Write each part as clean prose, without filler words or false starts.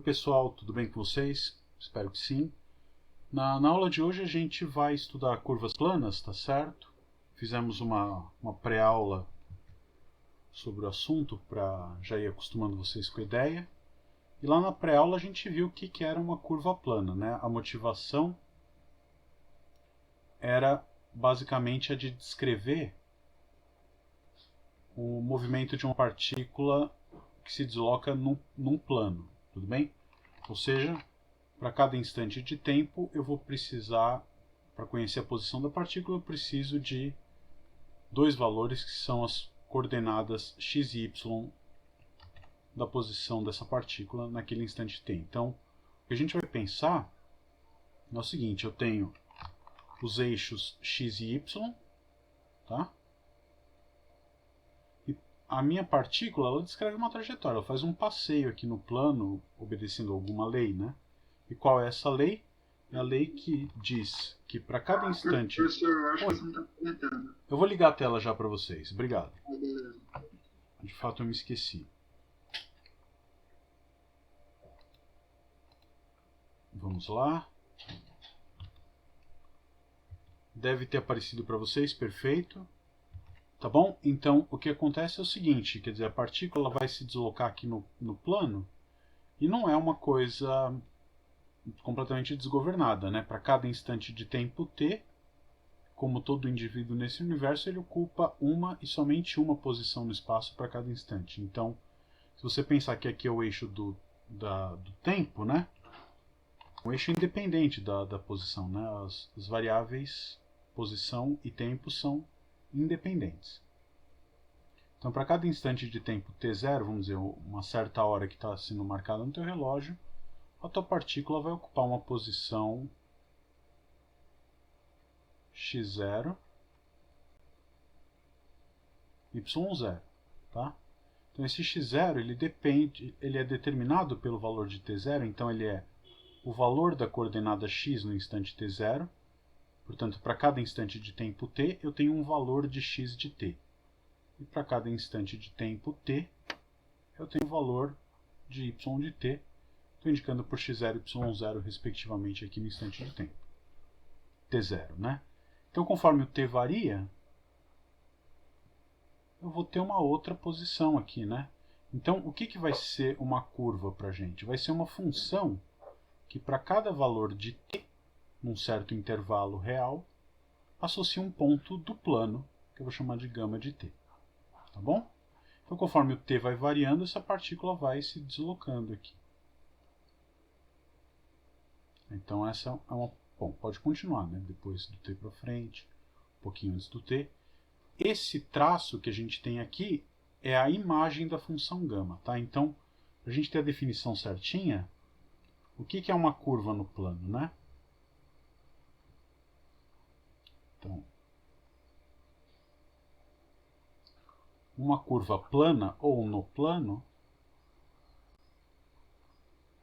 Oi pessoal, tudo bem com vocês? Espero que sim. Na aula de hoje a gente vai estudar curvas planas, tá certo? Fizemos uma pré-aula sobre o assunto para já ir acostumando vocês com a ideia. E lá na pré-aula a gente viu o que era uma curva plana, né? A motivação era basicamente a de descrever o movimento de uma partícula que se desloca num plano, tudo bem? Ou seja, para cada instante de tempo eu vou precisar, para conhecer a posição da partícula, eu preciso de dois valores que são as coordenadas x e y da posição dessa partícula naquele instante de tempo. Então, o que a gente vai pensar é o seguinte: eu tenho os eixos x e y, tá? E a minha partícula, ela descreve uma trajetória, ela faz um passeio aqui no plano, obedecendo alguma lei, né? E qual é essa lei? É a lei que diz que para cada instante... Professor, eu acho que você não está comentando. Eu vou ligar a tela já para vocês. Obrigado. Beleza. De fato, eu me esqueci. Vamos lá. Deve ter aparecido para vocês, perfeito. Tá bom? Então, o que acontece é o seguinte, quer dizer, a partícula vai se deslocar aqui no plano e não é uma coisa completamente desgovernada, né? Para cada instante de tempo t, como todo indivíduo nesse universo, ele ocupa uma e somente uma posição no espaço para cada instante. Então, se você pensar que aqui é o eixo do tempo, né? Um eixo independente da posição, né? As variáveis posição e tempo são independentes. Então, para cada instante de tempo t0, vamos dizer, uma certa hora que está sendo marcada no teu relógio, a tua partícula vai ocupar uma posição x0, y0, tá? Então esse x0 ele é determinado pelo valor de t0, então ele é o valor da coordenada x no instante t0. Portanto, para cada instante de tempo t, eu tenho um valor de x de t. E para cada instante de tempo t, eu tenho um valor de y de t. Estou indicando por x0 e y0, respectivamente, aqui no instante de tempo. t0, né? Então, conforme o t varia, eu vou ter uma outra posição aqui, né? Então, o que vai ser uma curva para a gente? Vai ser uma função que, para cada valor de t, num certo intervalo real, associa um ponto do plano, que eu vou chamar de gama de t. Tá bom? Então, conforme o t vai variando, essa partícula vai se deslocando aqui. Então, essa é uma... Bom, pode continuar, né? Depois do t para frente, um pouquinho antes do t. Esse traço que a gente tem aqui é a imagem da função gama, tá? Então, para a gente ter a definição certinha, o que é uma curva no plano, né? Então, uma curva plana ou no plano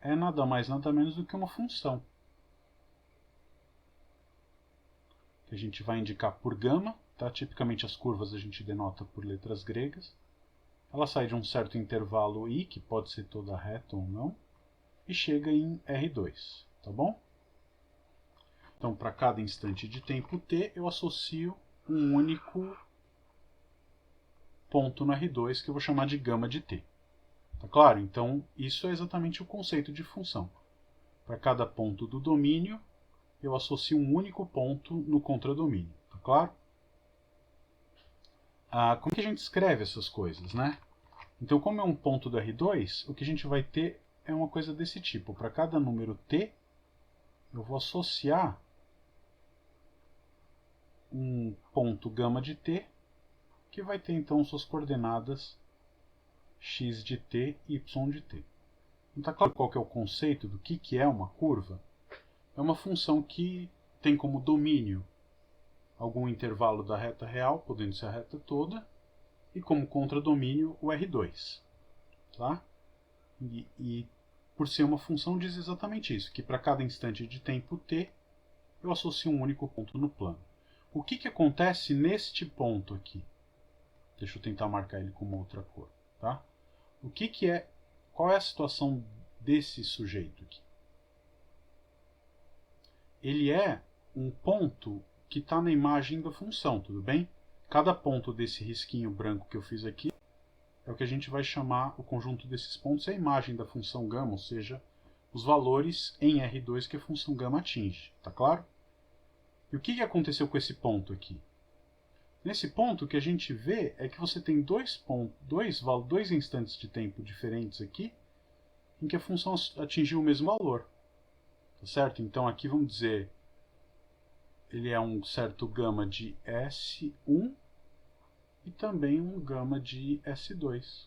é nada mais, nada menos do que uma função. Que a gente vai indicar por gama, tá? Tipicamente as curvas a gente denota por letras gregas. Ela sai de um certo intervalo i, que pode ser toda reta ou não, e chega em R2, tá bom? Então, para cada instante de tempo t, eu associo um único ponto no R2, que eu vou chamar de gama de t. Tá claro? Então, isso é exatamente o conceito de função. Para cada ponto do domínio, eu associo um único ponto no contradomínio. Tá claro? Como que a gente escreve essas coisas, né? Então, como é um ponto do R2, o que a gente vai ter é uma coisa desse tipo. Para cada número t, eu vou associar um ponto gama de t, que vai ter então suas coordenadas x de t e y de t. Então, tá claro qual que é o conceito do que é uma curva? É uma função que tem como domínio algum intervalo da reta real, podendo ser a reta toda, e como contradomínio o R2. Tá? E por ser uma função diz exatamente isso, que para cada instante de tempo t, eu associo um único ponto no plano. O que acontece neste ponto aqui? Deixa eu tentar marcar ele com uma outra cor. Tá? Qual é a situação desse sujeito aqui? Ele é um ponto que está na imagem da função, tudo bem? Cada ponto desse risquinho branco que eu fiz aqui é o que a gente vai chamar, o conjunto desses pontos é a imagem da função gama, ou seja, os valores em R2 que a função gama atinge, tá claro? E o que aconteceu com esse ponto aqui? Nesse ponto, o que a gente vê é que você tem dois instantes de tempo diferentes aqui, em que a função atingiu o mesmo valor. Tá certo? Então aqui vamos dizer, ele é um certo gama de S1 e também um gama de S2.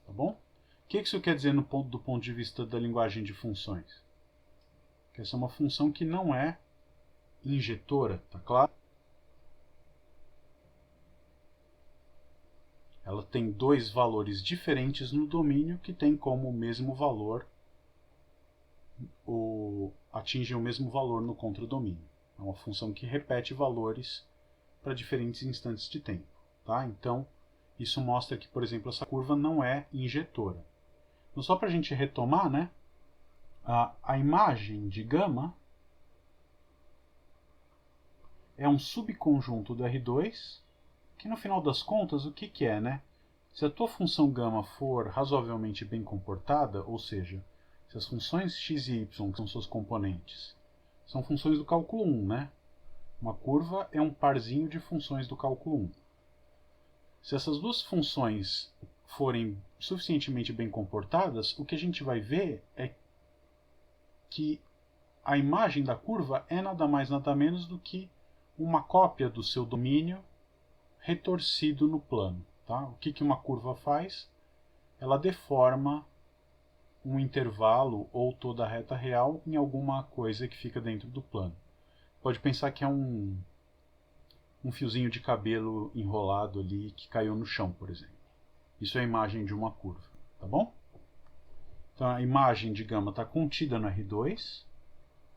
Tá bom? O que isso quer dizer do ponto de vista da linguagem de funções? Que essa é uma função que não é injetora, tá claro? Ela tem dois valores diferentes no domínio que tem como o mesmo valor, atingem o mesmo valor no contradomínio. É uma função que repete valores para diferentes instantes de tempo. Tá? Então, isso mostra que, por exemplo, essa curva não é injetora. Então, só para a gente retomar, né, a imagem de gama é um subconjunto do R2, que no final das contas, o que é, né? Se a tua função gama for razoavelmente bem comportada, ou seja, se as funções x e y, que são suas componentes, são funções do cálculo 1, né? Uma curva é um parzinho de funções do cálculo 1. Se essas duas funções forem suficientemente bem comportadas, o que a gente vai ver é que a imagem da curva é nada mais nada menos do que uma cópia do seu domínio retorcido no plano. Tá? O que uma curva faz? Ela deforma um intervalo ou toda a reta real em alguma coisa que fica dentro do plano. Pode pensar que é um fiozinho de cabelo enrolado ali que caiu no chão, por exemplo. Isso é a imagem de uma curva, tá bom? Então a imagem de gama está contida no R2.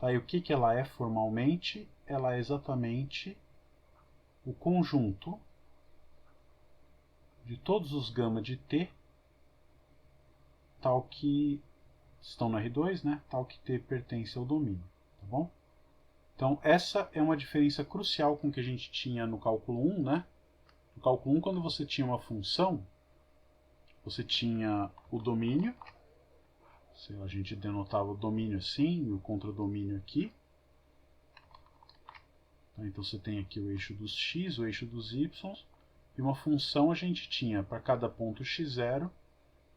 Tá? E o que ela é formalmente? Ela é exatamente o conjunto de todos os gama de T, tal que estão no R2, né? Tal que T pertence ao domínio, tá bom? Então essa é uma diferença crucial com o que a gente tinha no cálculo 1, né? No cálculo 1, quando você tinha uma função, você tinha o domínio, a gente denotava o domínio assim e o contradomínio aqui. Então você tem aqui o eixo dos x, o eixo dos y, e uma função a gente tinha para cada ponto x0,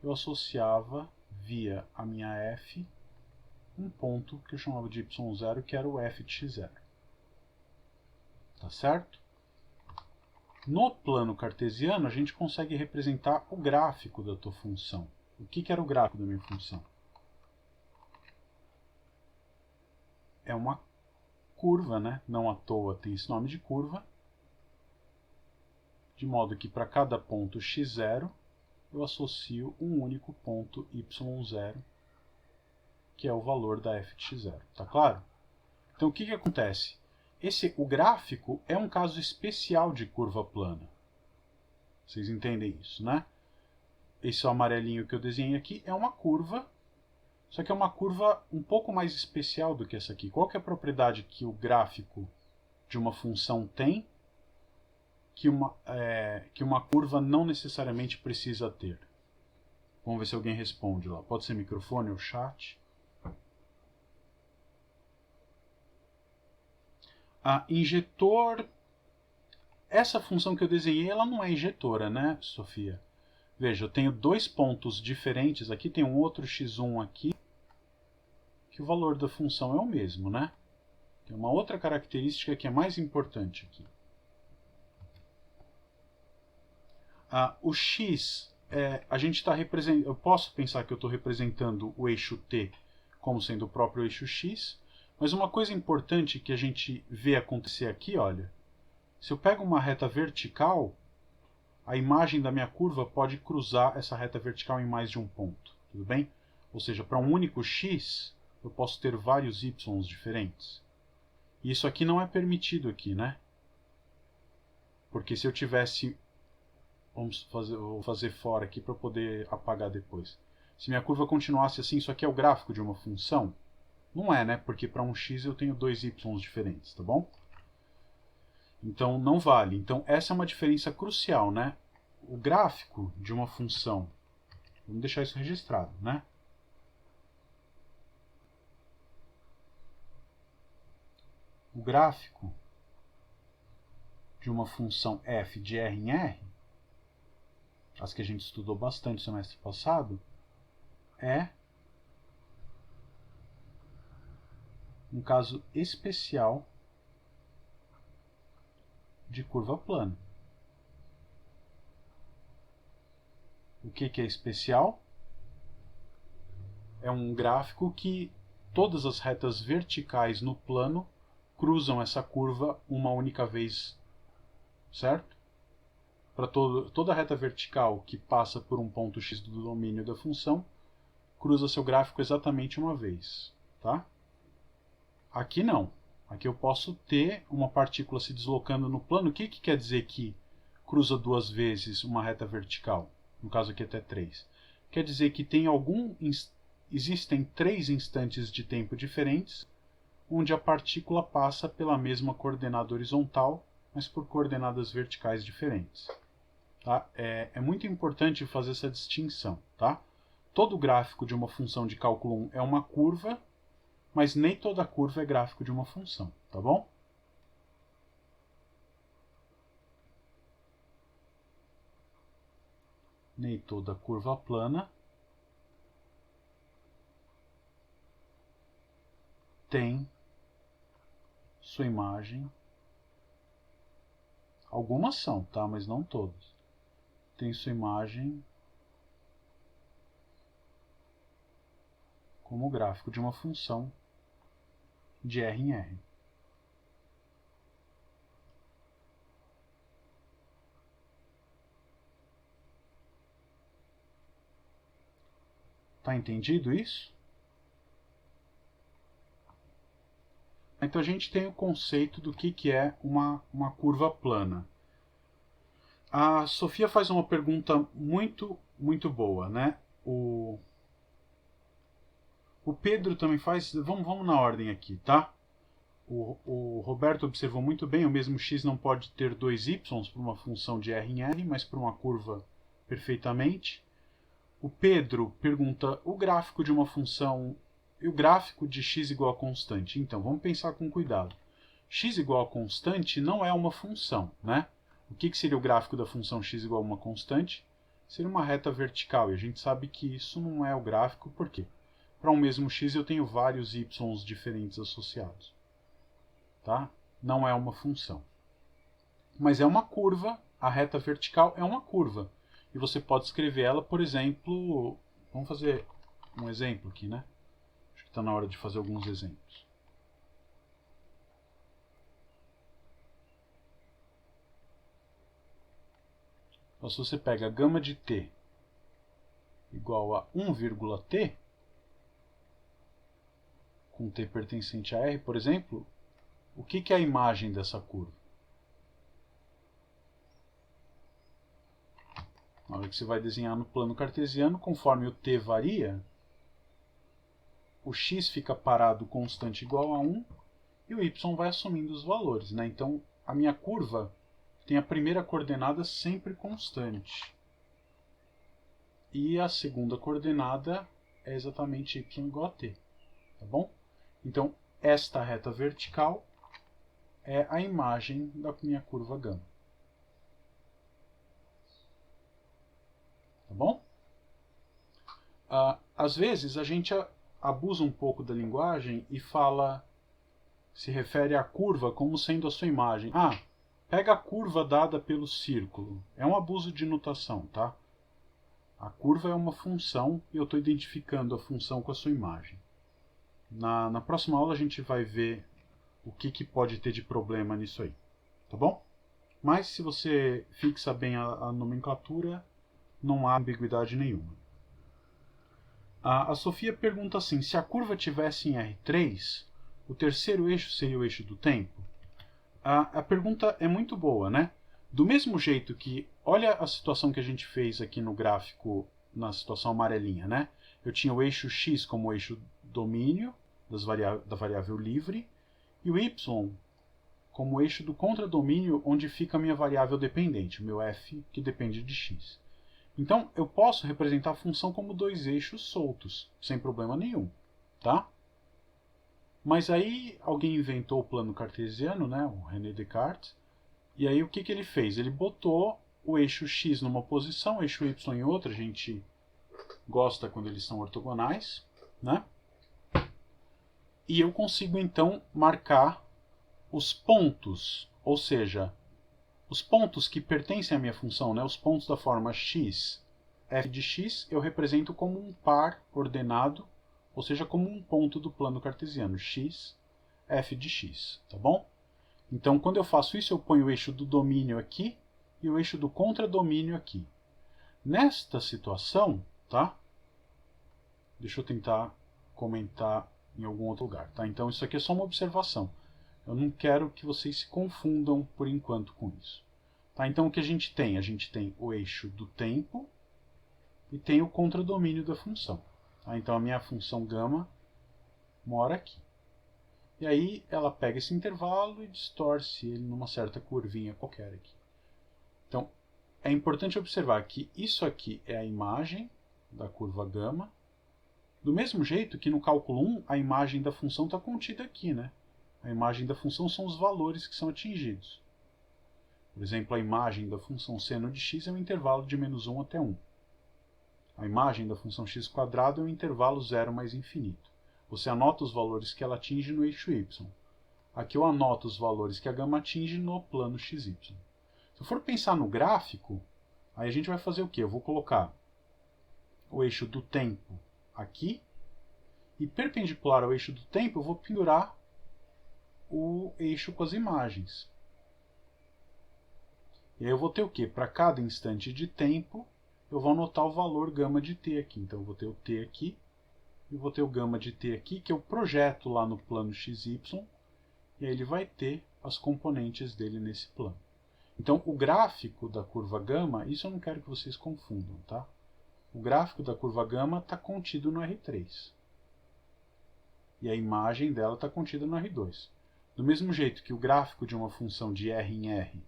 eu associava via a minha f um ponto que eu chamava de y0, que era o f de x0. Tá certo? No plano cartesiano, a gente consegue representar o gráfico da tua função. O que era o gráfico da minha função? É uma curva, né? Não à toa tem esse nome de curva, de modo que para cada ponto x0 eu associo um único ponto y0, que é o valor da f de x0. Tá claro? Então o que acontece? O gráfico é um caso especial de curva plana. Vocês entendem isso, né? Esse amarelinho que eu desenhei aqui é uma curva, só que é uma curva um pouco mais especial do que essa aqui. Qual que é a propriedade que o gráfico de uma função tem que uma curva não necessariamente precisa ter? Vamos ver se alguém responde lá. Pode ser microfone ou chat. Injetor. Essa função que eu desenhei, ela não é injetora, né, Sofia? Veja, eu tenho dois pontos diferentes aqui, tem um outro x1 aqui, que o valor da função é o mesmo, né? Tem uma outra característica que é mais importante aqui. O x, a gente está representando. Eu posso pensar que eu estou representando o eixo t como sendo o próprio eixo x, mas uma coisa importante que a gente vê acontecer aqui, olha, se eu pego uma reta vertical, a imagem da minha curva pode cruzar essa reta vertical em mais de um ponto, tudo bem? Ou seja, para um único x, eu posso ter vários y's diferentes. E isso aqui não é permitido aqui, né? Porque se eu tivesse... vou fazer fora aqui para poder apagar depois. Se minha curva continuasse assim, isso aqui é o gráfico de uma função? Não é, né? Porque para um x eu tenho dois y diferentes, tá bom? Então não vale. Então essa é uma diferença crucial, né? O gráfico de uma função, vamos deixar isso registrado, né? O gráfico de uma função f de R em R, as que a gente estudou bastante no semestre passado, é um caso especial de curva plana. O que é especial? É um gráfico que todas as retas verticais no plano cruzam essa curva uma única vez, certo? Para toda reta vertical que passa por um ponto x do domínio da função, cruza seu gráfico exatamente uma vez, tá? Aqui não. Aqui eu posso ter uma partícula se deslocando no plano. O que quer dizer que cruza duas vezes uma reta vertical? No caso aqui até 3. Quer dizer que existem 3 instantes de tempo diferentes, onde a partícula passa pela mesma coordenada horizontal, mas por coordenadas verticais diferentes. Tá? É muito importante fazer essa distinção. Tá? Todo gráfico de uma função de cálculo 1 é uma curva, mas nem toda curva é gráfico de uma função. Tá bom? Nem toda curva plana tem sua imagem. Algumas são, tá? Mas não todas. Tem sua imagem como gráfico de uma função de R em R. Tá entendido isso? Então a gente tem o conceito do que é uma curva plana. A Sofia faz uma pergunta muito boa, né? O Pedro também faz. Vamos na ordem aqui, tá? O Roberto observou muito bem, o mesmo x não pode ter dois y por uma função de R em R, mas por uma curva perfeitamente. O Pedro pergunta o gráfico de uma função e o gráfico de x igual a constante. Então, vamos pensar com cuidado. X igual a constante não é uma função, né? O que seria o gráfico da função x igual a uma constante? Seria uma reta vertical, e a gente sabe que isso não é o gráfico, por quê? Para um mesmo x eu tenho vários y diferentes associados. Tá? Não é uma função. Mas é uma curva, a reta vertical é uma curva. E você pode escrever ela, por exemplo... Vamos fazer um exemplo aqui, né? Acho que está na hora de fazer alguns exemplos. Então, se você pega a gama de t igual a 1,t, com t pertencente a R, por exemplo, o que é a imagem dessa curva? Na hora que você vai desenhar no plano cartesiano, conforme o t varia, o x fica parado constante igual a 1 e o y vai assumindo os valores, né? Então, a minha curva tem a primeira coordenada sempre constante. E a segunda coordenada é exatamente y igual a t. Tá bom? Então, esta reta vertical é a imagem da minha curva gama. Tá bom? Às vezes a gente abusa um pouco da linguagem e se refere à curva como sendo a sua imagem. Pega a curva dada pelo círculo. É um abuso de notação, tá? A curva é uma função e eu estou identificando a função com a sua imagem. Na próxima aula a gente vai ver o que pode ter de problema nisso aí. Tá bom? Mas se você fixa bem a nomenclatura, não há ambiguidade nenhuma. A Sofia pergunta assim, se a curva tivesse em R3, o terceiro eixo seria o eixo do tempo? A pergunta é muito boa, né? Do mesmo jeito que, olha a situação que a gente fez aqui no gráfico, na situação amarelinha, né? eu tinha o eixo x como eixo domínio da variável livre e o y como eixo do contradomínio onde fica a minha variável dependente, o meu f que depende de x. Então eu posso representar a função como dois eixos soltos, sem problema nenhum, tá? Mas aí alguém inventou o plano cartesiano, né, o René Descartes, e aí o que ele fez? Ele botou o eixo x numa posição, o eixo y em outra, a gente gosta quando eles são ortogonais, né? E eu consigo então marcar os pontos, ou seja, os pontos que pertencem à minha função, né, os pontos da forma x, f de x, eu represento como um par ordenado, ou seja, como um ponto do plano cartesiano, x, f de x, tá bom? Então, quando eu faço isso, eu ponho o eixo do domínio aqui e o eixo do contradomínio aqui. Nesta situação, tá? Deixa eu tentar comentar em algum outro lugar, tá? Então, isso aqui é só uma observação. Eu não quero que vocês se confundam por enquanto com isso. Tá? Então, o que a gente tem? A gente tem o eixo do tempo e tem o contradomínio da função. Tá? Então, a minha função gama mora aqui. E aí, ela pega esse intervalo e distorce ele numa certa curvinha qualquer aqui. Então, é importante observar que isso aqui é a imagem da curva gama. Do mesmo jeito que no cálculo 1, a imagem da função está contida aqui, né? A imagem da função são os valores que são atingidos. Por exemplo, a imagem da função seno de x é um intervalo de menos 1 até 1. A imagem da função x² é um intervalo 0 mais infinito. Você anota os valores que ela atinge no eixo y. Aqui eu anoto os valores que a gama atinge no plano xy. Se eu for pensar no gráfico, aí a gente vai fazer o quê? Eu vou colocar o eixo do tempo aqui, e perpendicular ao eixo do tempo eu vou pendurar o eixo com as imagens. E aí eu vou ter o quê? Para cada instante de tempo, eu vou anotar o valor gama de t aqui. Então eu vou ter o t aqui, e vou ter o gama de t aqui, que eu projeto lá no plano xy, e aí ele vai ter as componentes dele nesse plano. Então o gráfico da curva gama, isso eu não quero que vocês confundam, tá? O gráfico da curva gama está contido no R3. E a imagem dela está contida no R2. Do mesmo jeito que o gráfico de uma função de R em R,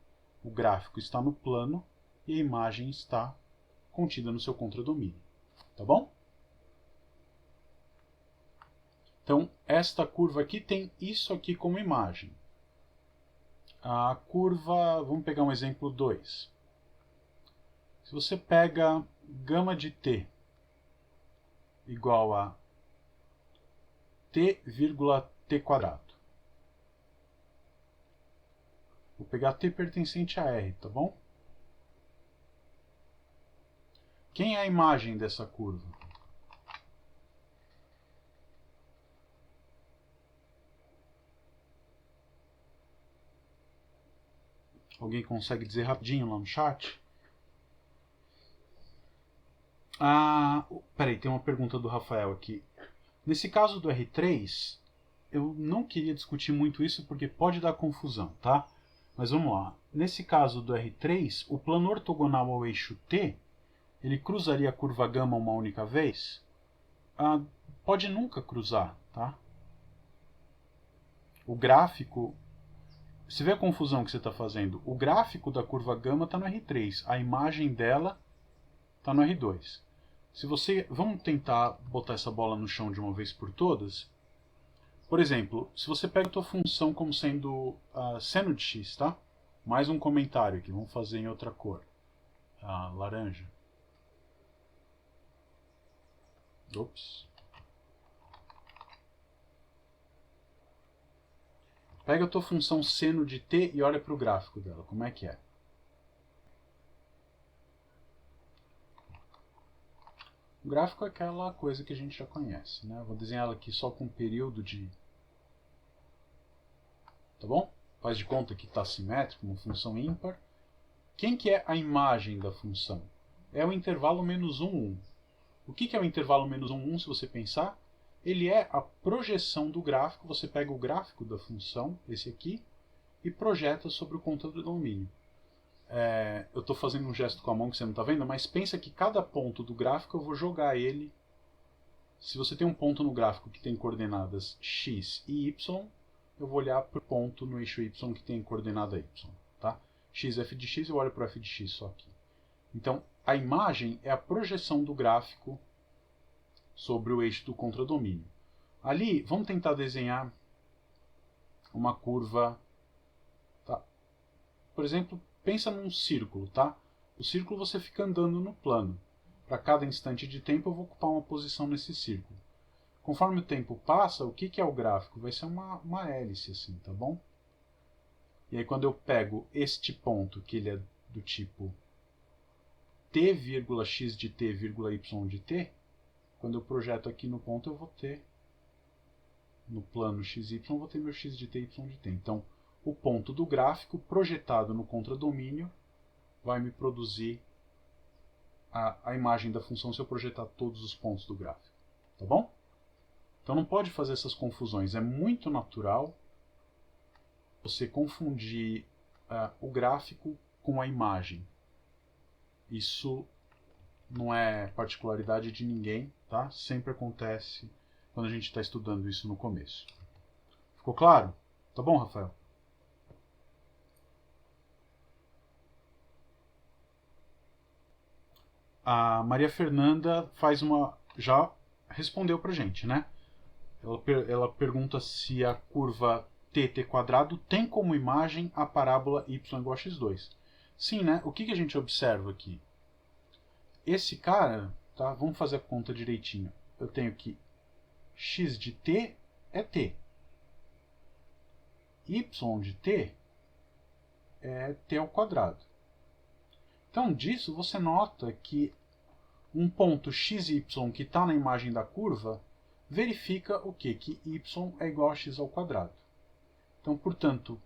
o gráfico está no plano e a imagem está contida no seu contradomínio. Tá bom? Então, esta curva aqui tem isso aqui como imagem. A curva, vamos pegar um exemplo 2. Se você pega gama de t igual a t, t². Vou pegar t pertencente a R, tá bom? Quem é a imagem dessa curva? Alguém consegue dizer rapidinho lá no chat? Peraí, tem uma pergunta do Rafael aqui. Nesse caso do R3, eu não queria discutir muito isso porque pode dar confusão, tá? Mas vamos lá. Nesse caso do R3, o plano ortogonal ao eixo t, ele cruzaria a curva gama uma única vez? Pode nunca cruzar, tá? O gráfico... Você vê a confusão que você está fazendo? O gráfico da curva gama está no R3, a imagem dela está no R2. Vamos tentar botar essa bola no chão de uma vez por todas. Por exemplo, se você pega a tua função como sendo seno de x, tá? Mais um comentário aqui, vamos fazer em outra cor. Laranja. Ops. Pega a tua função seno de t e olha para o gráfico dela, como é que é? O gráfico é aquela coisa que a gente já conhece, né? Vou desenhar ela aqui só com um período de... Tá bom? Faz de conta que está simétrico, uma função ímpar. Quem que é a imagem da função? É o intervalo menos 1, 1. O que é o intervalo menos 1, 1, se você pensar? Ele é a projeção do gráfico. Você pega o gráfico da função, esse aqui, e projeta sobre o contradomínio. Eu estou fazendo um gesto com a mão que você não está vendo, mas pensa que cada ponto do gráfico eu vou jogar ele se você tem um ponto no gráfico que tem coordenadas x e y, eu vou olhar para o ponto no eixo y que tem coordenada y. Tá? X é f de x, eu olho para o f de x só aqui. Então, a imagem é a projeção do gráfico sobre o eixo do contradomínio. Ali, vamos tentar desenhar uma curva. Tá? Por exemplo, pensa num círculo. Tá? O círculo você fica andando no plano. Para cada instante de tempo eu vou ocupar uma posição nesse círculo. Conforme o tempo passa, o que é o gráfico? Vai ser uma hélice, assim, tá bom? E aí quando eu pego este ponto, que ele é do tipo t,x de t, y de t, quando eu projeto aqui no ponto eu vou ter, no plano xy, eu vou ter meu x de t, y de t. Então, o ponto do gráfico projetado no contradomínio vai me produzir a imagem da função se eu projetar todos os pontos do gráfico. Tá bom? Então não pode fazer essas confusões. É muito natural você confundir o gráfico com a imagem. Isso não é particularidade de ninguém, tá? Sempre acontece quando a gente está estudando isso no começo. Ficou claro? Tá bom, Rafael? A Maria Fernanda já respondeu pra gente, né? Ela pergunta se a curva t² tem como imagem a parábola y igual a x2. Sim, né? O que a gente observa aqui? Esse cara, tá? Vamos fazer a conta direitinho. Eu tenho que x de t é t. Y de t é t ao quadrado. Então, disso você nota que um ponto xy que está na imagem da curva verifica o quê? Que y é igual a x ao quadrado. Então, portanto,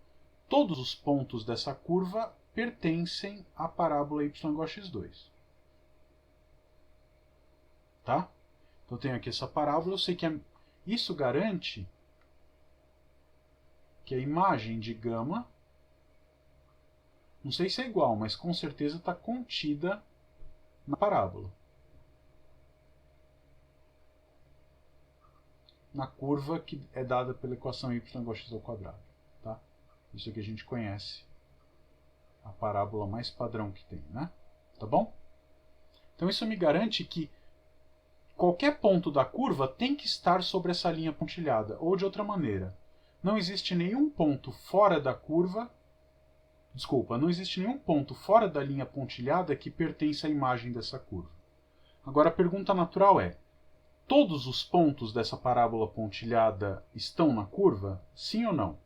todos os pontos dessa curva pertencem à parábola y igual a x2. Tá? Então, eu tenho aqui essa parábola, eu sei que isso garante que a imagem de gama, não sei se é igual, mas com certeza está contida na parábola. Na curva que é dada pela equação y igual a x ao quadrado. Tá? Isso aqui a gente conhece a parábola mais padrão que tem, né? Tá bom? Então isso me garante que qualquer ponto da curva tem que estar sobre essa linha pontilhada, ou de outra maneira, não existe nenhum ponto fora da curva, não existe nenhum ponto fora da linha pontilhada que pertence à imagem dessa curva. Agora a pergunta natural é: todos os pontos dessa parábola pontilhada estão na curva? Sim ou não?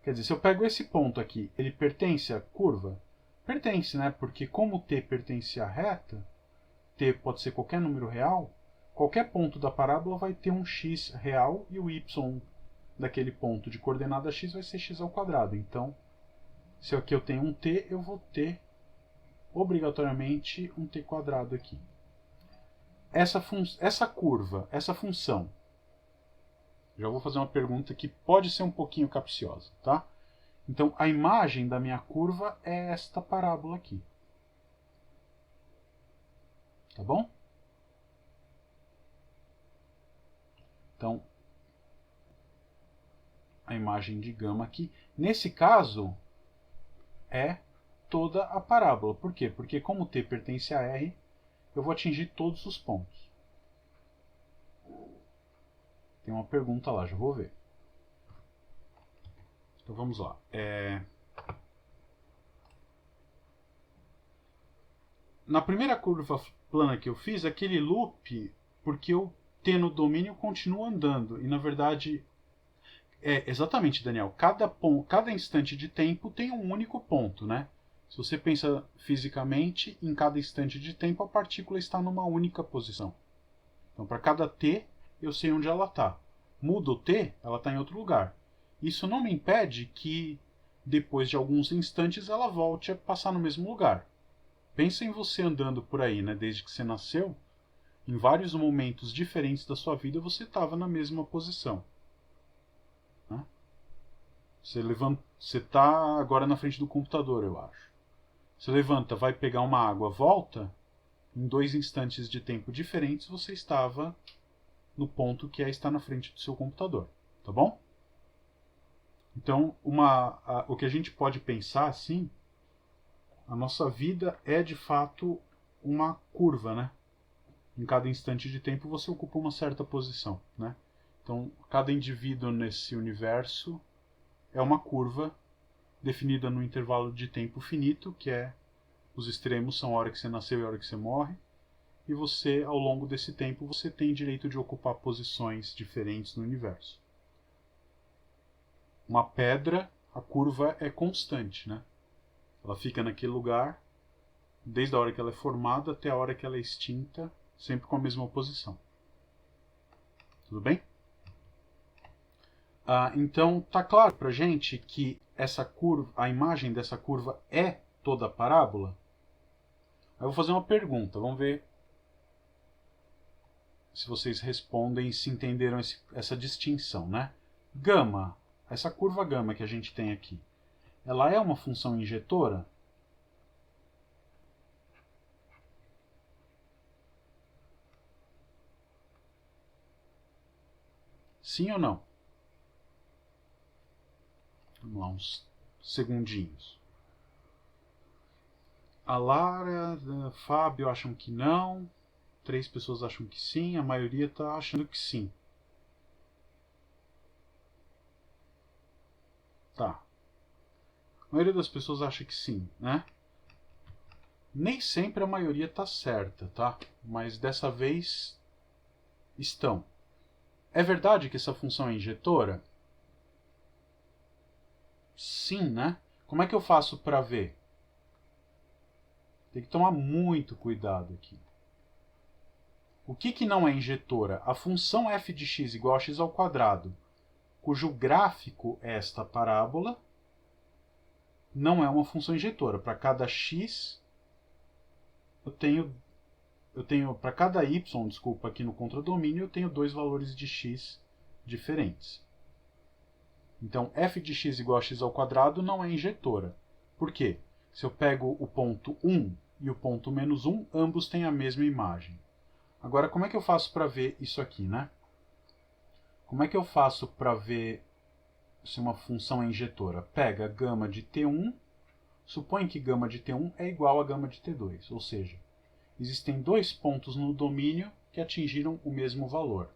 Quer dizer, se eu pego esse ponto aqui, ele pertence à curva? Pertence, né? Porque como t pertence à reta, t pode ser qualquer número real, qualquer ponto da parábola vai ter um x real e o y daquele ponto de coordenada x vai ser x ao quadrado. Então, se aqui eu tenho um t, eu vou ter obrigatoriamente um t² aqui. Essa curva, essa função, já vou fazer uma pergunta que pode ser um pouquinho capciosa, tá? Então, a imagem da minha curva é esta parábola aqui. Tá bom? Então, a imagem de gama aqui, nesse caso, é toda a parábola. Por quê? Porque como t pertence a R, eu vou atingir todos os pontos. Tem uma pergunta lá, já vou ver. Então vamos lá. Na primeira curva plana que eu fiz, aquele loop, porque o t no domínio continua andando. E na verdade, exatamente, Daniel, cada instante de tempo tem um único ponto, né? Se você pensa fisicamente, em cada instante de tempo a partícula está numa única posição. Então, para cada t, eu sei onde ela está. Muda o t, ela está em outro lugar. Isso não me impede que, depois de alguns instantes, ela volte a passar no mesmo lugar. Pensa em você andando por aí, né? Desde que você nasceu, em vários momentos diferentes da sua vida, você estava na mesma posição. Né? Você está agora na frente do computador, eu acho. Você levanta, vai pegar uma água, volta, em 2 instantes de tempo diferentes você estava no ponto que está na frente do seu computador, tá bom? Então, o que a gente pode pensar assim, a nossa vida é de fato uma curva, né? Em cada instante de tempo você ocupa uma certa posição, né? Então, cada indivíduo nesse universo é uma curva definida no intervalo de tempo finito, que é os extremos são a hora que você nasceu e a hora que você morre, e você, ao longo desse tempo, você tem direito de ocupar posições diferentes no universo. Uma pedra, a curva é constante, né? Ela fica naquele lugar desde a hora que ela é formada até a hora que ela é extinta, sempre com a mesma posição. Tudo bem? Então, tá claro pra gente que essa curva, a imagem dessa curva é toda a parábola? Aí eu vou fazer uma pergunta, vamos ver se vocês respondem, se entenderam essa distinção, né? Gama, essa curva gama que a gente tem aqui, ela é uma função injetora? Sim ou não? Vamos lá, uns segundinhos. A Lara, a Fábio acham que não. 3 pessoas acham que sim. A maioria está achando que sim. Tá. A maioria das pessoas acha que sim, né? Nem sempre a maioria está certa, tá? Mas dessa vez estão. É verdade que essa função é injetora? Sim, né? Como é que eu faço para ver? Tem que tomar muito cuidado aqui. O que não é injetora? A função f de x igual a x ao quadrado, cujo gráfico é esta parábola, não é uma função injetora. Para cada x, eu tenho para cada y, desculpa, aqui no contradomínio, eu tenho 2 valores de x diferentes. Então, f de x igual a x ao quadrado não é injetora. Por quê? Se eu pego o ponto 1 e o ponto menos 1, ambos têm a mesma imagem. Agora, como é que eu faço para ver isso aqui, né? Como é que eu faço para ver se uma função é injetora? Pega a gama de T1, supõe que gama de T1 é igual a gama de T2, ou seja, existem 2 pontos no domínio que atingiram o mesmo valor.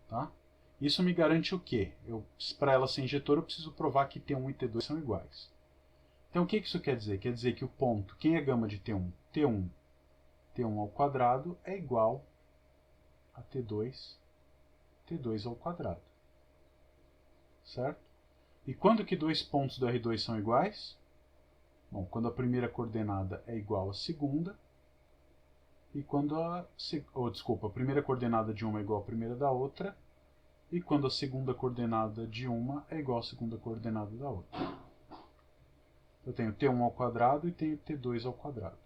Tá? Isso me garante o quê? Para ela ser injetora, eu preciso provar que T1 e T2 são iguais. Então, o que isso quer dizer? Quer dizer que o ponto, quem é gama de T1? T1 ao quadrado é igual a T2 ao quadrado. Certo? E quando que 2 pontos do R2 são iguais? Bom, quando a primeira coordenada é igual à segunda, e quando a primeira coordenada de uma é igual à primeira da outra, e quando a segunda coordenada de uma é igual à segunda coordenada da outra. Eu tenho T1 ao quadrado e tenho T2 ao quadrado.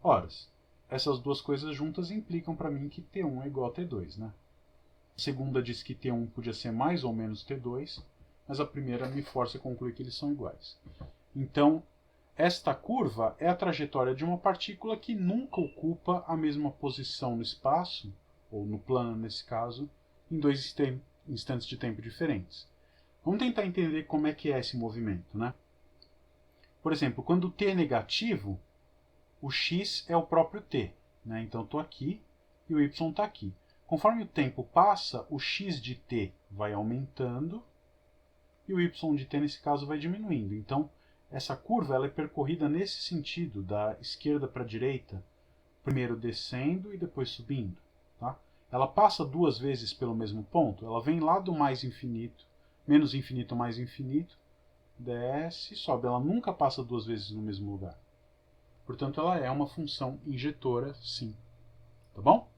Ora, essas duas coisas juntas implicam para mim que T1 é igual a T2, né? A segunda diz que T1 podia ser mais ou menos T2, mas a primeira me força a concluir que eles são iguais. Então, esta curva é a trajetória de uma partícula que nunca ocupa a mesma posição no espaço, ou no plano nesse caso, em 2 instantes de tempo diferentes. Vamos tentar entender como é que é esse movimento, né? Por exemplo, quando o t é negativo, o x é o próprio t, né? Então estou aqui e o y está aqui. Conforme o tempo passa, o x de t vai aumentando e o y de t, nesse caso, vai diminuindo. Então, essa curva ela é percorrida nesse sentido, da esquerda para a direita, primeiro descendo e depois subindo. Tá? Ela passa 2 vezes pelo mesmo ponto, ela vem lá do mais infinito, menos infinito mais infinito, desce e sobe. Ela nunca passa 2 vezes no mesmo lugar. Portanto, ela é uma função injetora, sim. Tá bom?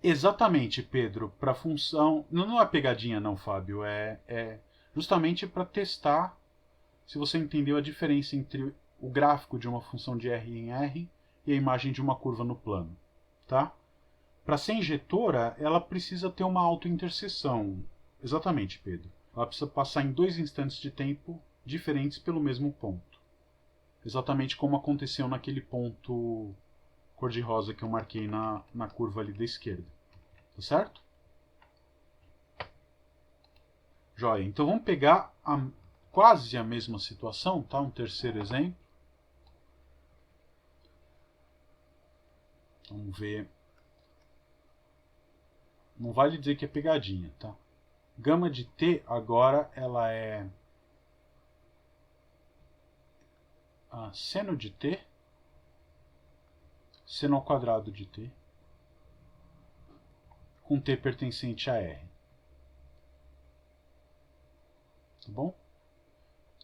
Exatamente, Pedro. Para função... Não é pegadinha não, Fábio. É justamente para testar se você entendeu a diferença entre o gráfico de uma função de R em R e a imagem de uma curva no plano. Tá? Para ser injetora, ela precisa ter uma autointerseção. Exatamente, Pedro. Ela precisa passar em 2 instantes de tempo diferentes pelo mesmo ponto. exatamente como aconteceu naquele ponto cor-de-rosa que eu marquei na curva ali da esquerda. Tá certo? Joia. Então vamos pegar quase a mesma situação, tá? Um terceiro exemplo. Vamos ver. Não vale dizer que é pegadinha, tá? Gama de t agora ela é seno de t, seno ao quadrado de t, com t pertencente a R. Tá bom?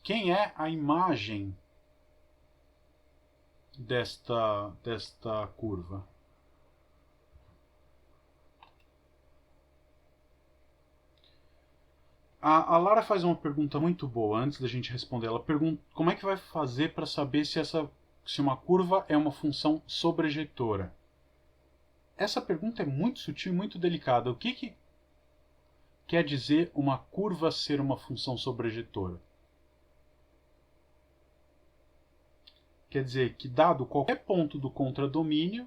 Quem é a imagem desta curva? A Lara faz uma pergunta muito boa antes da gente responder. Ela pergunta como é que vai fazer para saber se uma curva é uma função sobrejetora. Essa pergunta é muito sutil e muito delicada. O que quer dizer uma curva ser uma função sobrejetora? Quer dizer que, dado qualquer ponto do contradomínio,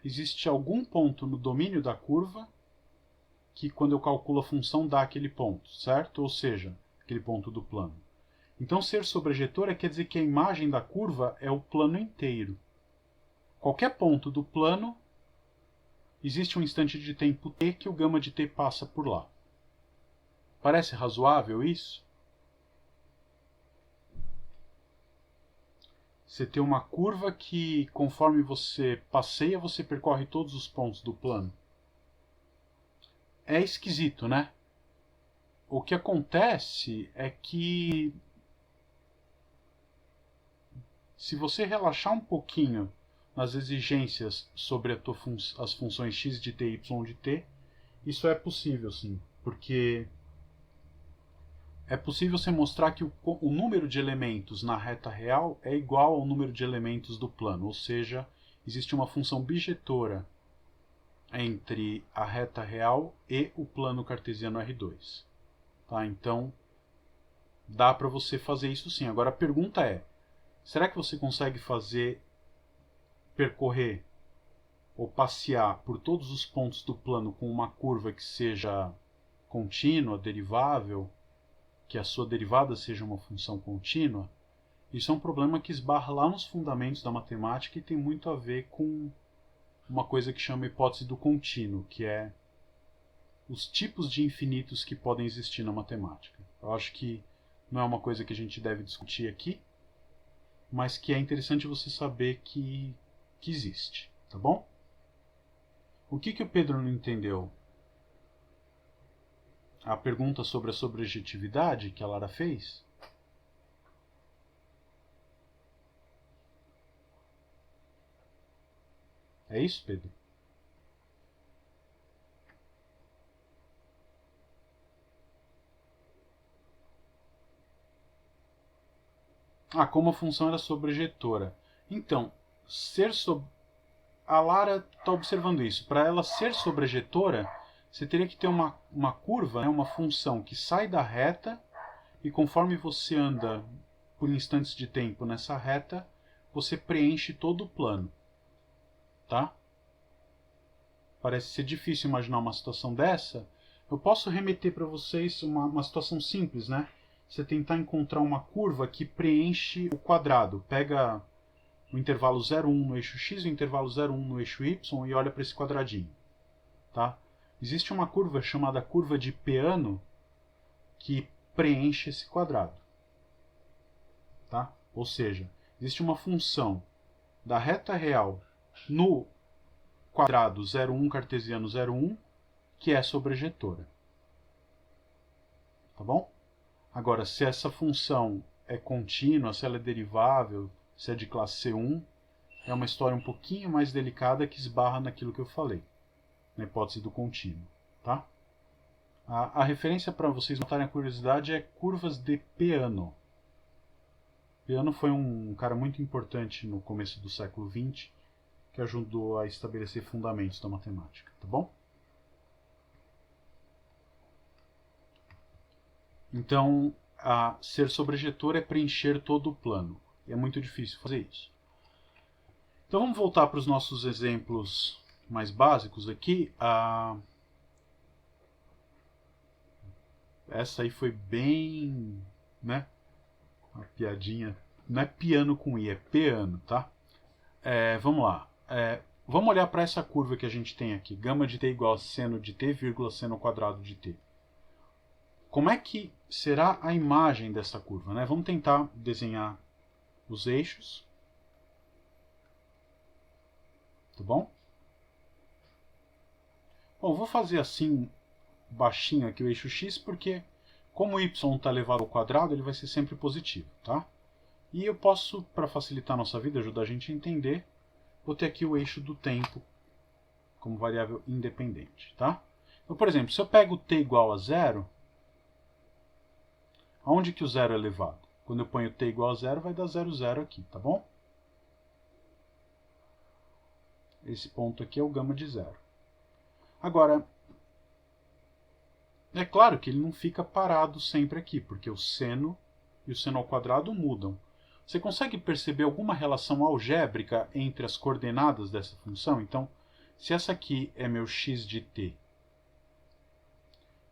existe algum ponto no domínio da curva que, quando eu calculo a função, dá aquele ponto, certo? Ou seja, aquele ponto do plano. Então, ser sobrejetora quer dizer que a imagem da curva é o plano inteiro. Qualquer ponto do plano, existe um instante de tempo t que o gama de t passa por lá. Parece razoável isso? Você tem uma curva que, conforme você passeia, você percorre todos os pontos do plano. É esquisito, né? O que acontece é que, se você relaxar um pouquinho nas exigências sobre as funções x de t e y de t, isso é possível, sim. Porque é possível você mostrar que o número de elementos na reta real é igual ao número de elementos do plano. Ou seja, existe uma função bijetora entre a reta real e o plano cartesiano R2. Tá? Então, dá para você fazer isso sim. Agora a pergunta é, será que você consegue percorrer ou passear por todos os pontos do plano com uma curva que seja contínua, derivável, que a sua derivada seja uma função contínua? Isso é um problema que esbarra lá nos fundamentos da matemática e tem muito a ver com uma coisa que chama hipótese do contínuo, que é os tipos de infinitos que podem existir na matemática. Eu acho que não é uma coisa que a gente deve discutir aqui, mas que é interessante você saber que existe, tá bom? O que o Pedro não entendeu? A pergunta sobre a sobrejetividade que a Lara fez? É isso, Pedro? Como a função era sobrejetora. Então, a Lara está observando isso. Para ela ser sobrejetora, você teria que ter uma curva, né, uma função que sai da reta e, conforme você anda por instantes de tempo nessa reta, você preenche todo o plano. Tá? Parece ser difícil imaginar uma situação dessa. Eu posso remeter para vocês uma situação simples, né? Você tentar encontrar uma curva que preenche o quadrado. Pega o intervalo 0,1 no eixo x e o intervalo 0,1 no eixo y e olha para esse quadradinho. Tá? Existe uma curva chamada curva de Peano que preenche esse quadrado. Tá? Ou seja, existe uma função da reta real no quadrado 0,1 cartesiano 0,1 que é sobrejetora. Tá bom? Agora, se essa função é contínua, se ela é derivável, se é de classe C1, é uma história um pouquinho mais delicada que esbarra naquilo que eu falei, na hipótese do contínuo. Tá? A referência para vocês notarem a curiosidade é curvas de Peano. Peano foi um cara muito importante no começo do século XX, que ajudou a estabelecer fundamentos da matemática. Tá bom? Então, ser sobrejetor é preencher todo o plano. E é muito difícil fazer isso. Então vamos voltar para os nossos exemplos mais básicos aqui. Essa aí foi bem, né? Uma piadinha. Não é piano com i, é piano, tá? Vamos lá. Vamos olhar para essa curva que a gente tem aqui. Gama de t igual a seno de t, vírgula seno ao quadrado de t. Como é que será a imagem dessa curva, né? Vamos tentar desenhar os eixos. Tá bom? Bom, vou fazer assim, baixinho aqui o eixo x, porque como o y está elevado ao quadrado, ele vai ser sempre positivo, tá? E eu posso, para facilitar a nossa vida, ajudar a gente a entender, vou ter aqui o eixo do tempo como variável independente, tá? Então, por exemplo, se eu pego t igual a zero, aonde que o zero é elevado? Quando eu ponho t igual a zero, vai dar 0, 0 aqui, tá bom? Esse ponto aqui é o gama de zero. Agora, é claro que ele não fica parado sempre aqui, porque o seno e o seno ao quadrado mudam. Você consegue perceber alguma relação algébrica entre as coordenadas dessa função? Então, se essa aqui é meu x de t,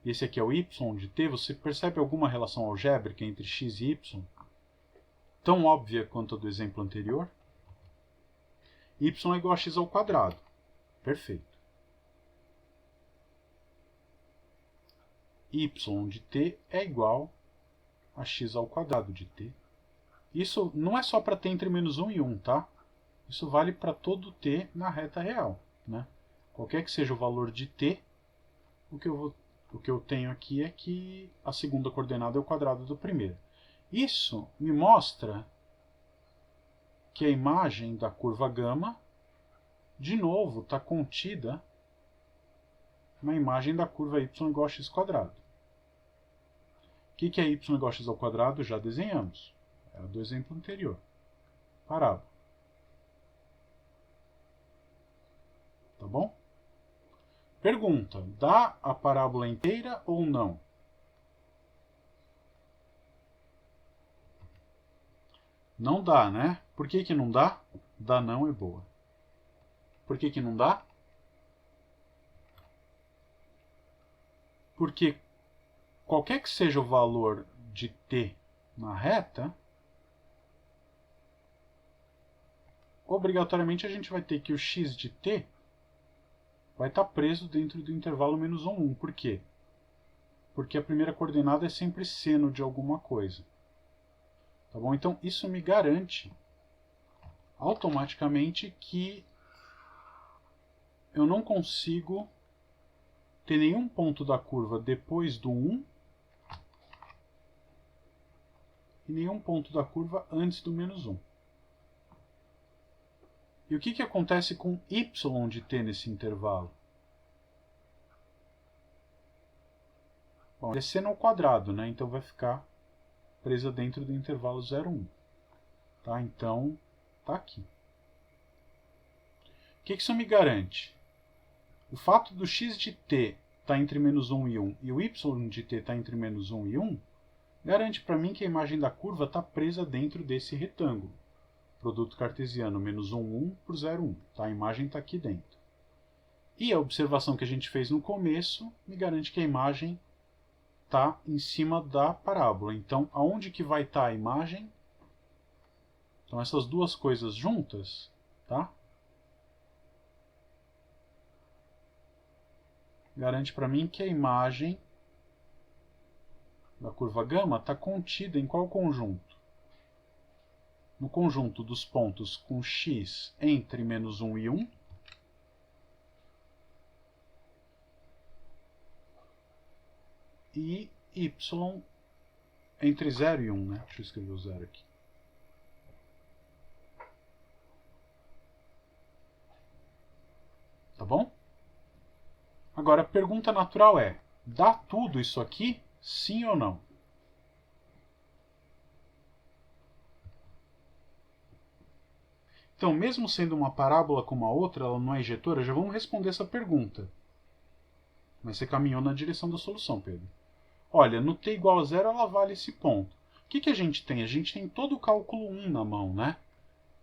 e esse aqui é o y de t, você percebe alguma relação algébrica entre x e y? Tão óbvia quanto a do exemplo anterior? Y é igual a x ao quadrado. Perfeito. Y de t é igual a x ao quadrado de t. Isso não é só para t entre menos 1 e 1, tá? Isso vale para todo t na reta real, né? Qualquer que seja o valor de t, o que eu tenho aqui é que a segunda coordenada é o quadrado do primeiro. Isso me mostra que a imagem da curva gama, de novo, está contida na imagem da curva y igual a x quadrado. O que é y igual a x ao quadrado? Já desenhamos. É do exemplo anterior. Parábola. Tá bom? Pergunta: dá a parábola inteira ou não? Não dá, né? Por que não dá? Dá não é boa. Por que não dá? Porque qualquer que seja o valor de t na reta, obrigatoriamente a gente vai ter que o x de t vai estar preso dentro do intervalo menos 1, 1. Por quê? Porque a primeira coordenada é sempre seno de alguma coisa. Tá bom? Então, isso me garante automaticamente que eu não consigo ter nenhum ponto da curva depois do 1 e nenhum ponto da curva antes do menos 1. E o que acontece com y de t nesse intervalo? Bom, ele é seno ao quadrado, né? Então vai ficar presa dentro do intervalo 0, 1. Tá? Então, tá aqui. O que isso me garante? O fato do x de t estar entre menos 1 e 1 e o y de t estar entre menos 1 e 1 garante para mim que a imagem da curva está presa dentro desse retângulo. Produto cartesiano menos 1, 1 por 0, 1. Tá? A imagem está aqui dentro. E a observação que a gente fez no começo me garante que a imagem está em cima da parábola. Então, aonde que vai estar a imagem? Então, essas duas coisas juntas, tá? Garante para mim que a imagem da curva gama está contida em qual conjunto? No conjunto dos pontos com x entre menos 1 e 1, e y entre 0 e 1, né? Deixa eu escrever o 0 aqui. Tá bom? Agora, a pergunta natural é: dá tudo isso aqui? Sim ou não? Então, mesmo sendo uma parábola como a outra, ela não é injetora, já vamos responder essa pergunta. Mas você caminhou na direção da solução, Pedro. Olha, no t igual a 0 ela vale esse ponto. O que a gente tem? A gente tem todo o cálculo 1 na mão, né?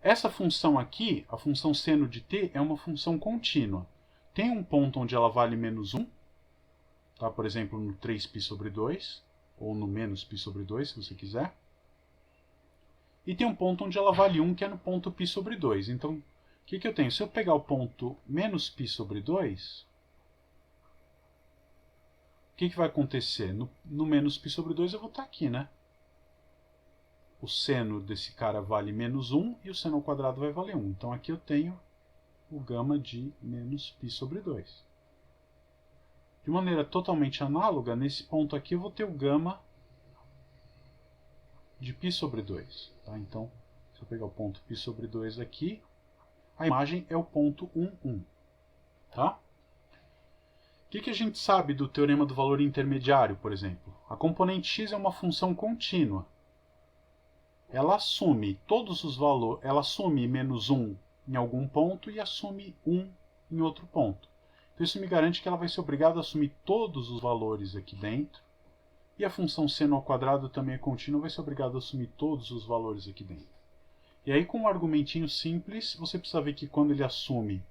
Essa função aqui, a função seno de t, é uma função contínua. Tem um ponto onde ela vale menos 1, tá? Por exemplo, no 3π sobre 2, ou no menos π sobre 2, se você quiser. E tem um ponto onde ela vale 1, que é no ponto π sobre 2. Então, o que eu tenho? Se eu pegar o ponto menos π sobre 2, o que vai acontecer? No menos π sobre 2 eu vou estar aqui, né? O seno desse cara vale menos 1 e o seno ao quadrado vai valer 1. Então aqui eu tenho o gama de menos π sobre 2. De maneira totalmente análoga, nesse ponto aqui eu vou ter o gama de π sobre 2. Tá? Então, se eu pegar o ponto π sobre 2 aqui, a imagem é o ponto 1, 1. Tá? O que a gente sabe do teorema do valor intermediário, por exemplo? A componente x é uma função contínua. Ela assume todos os valores, ela assume menos 1 em algum ponto e assume 1 em outro ponto. Então isso me garante que ela vai ser obrigada a assumir todos os valores aqui dentro. E a função seno ao quadrado também é contínua, vai ser obrigada a assumir todos os valores aqui dentro. E aí, com um argumentinho simples, você precisa ver que quando ele assume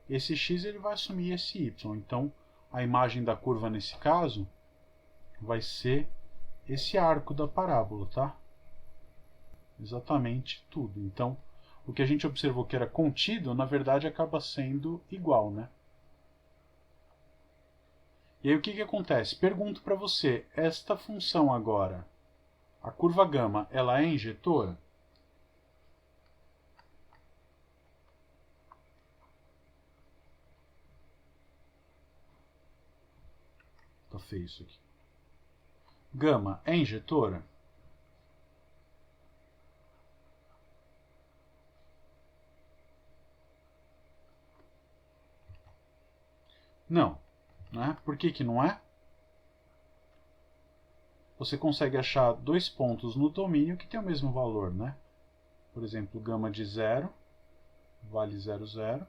esse x, ele vai assumir esse y. Então, a imagem da curva nesse caso vai ser esse arco da parábola, tá? Exatamente tudo. Então, o que a gente observou que era contido, na verdade acaba sendo igual, né? E aí o que acontece? Pergunto para você, esta função agora, a curva gama, ela é injetora? Tá feio isso aqui. Gama é injetora? Não. Né? Por que não é? Você consegue achar dois pontos no domínio que tem o mesmo valor, né? Por exemplo, gama de 0 vale 0, 0.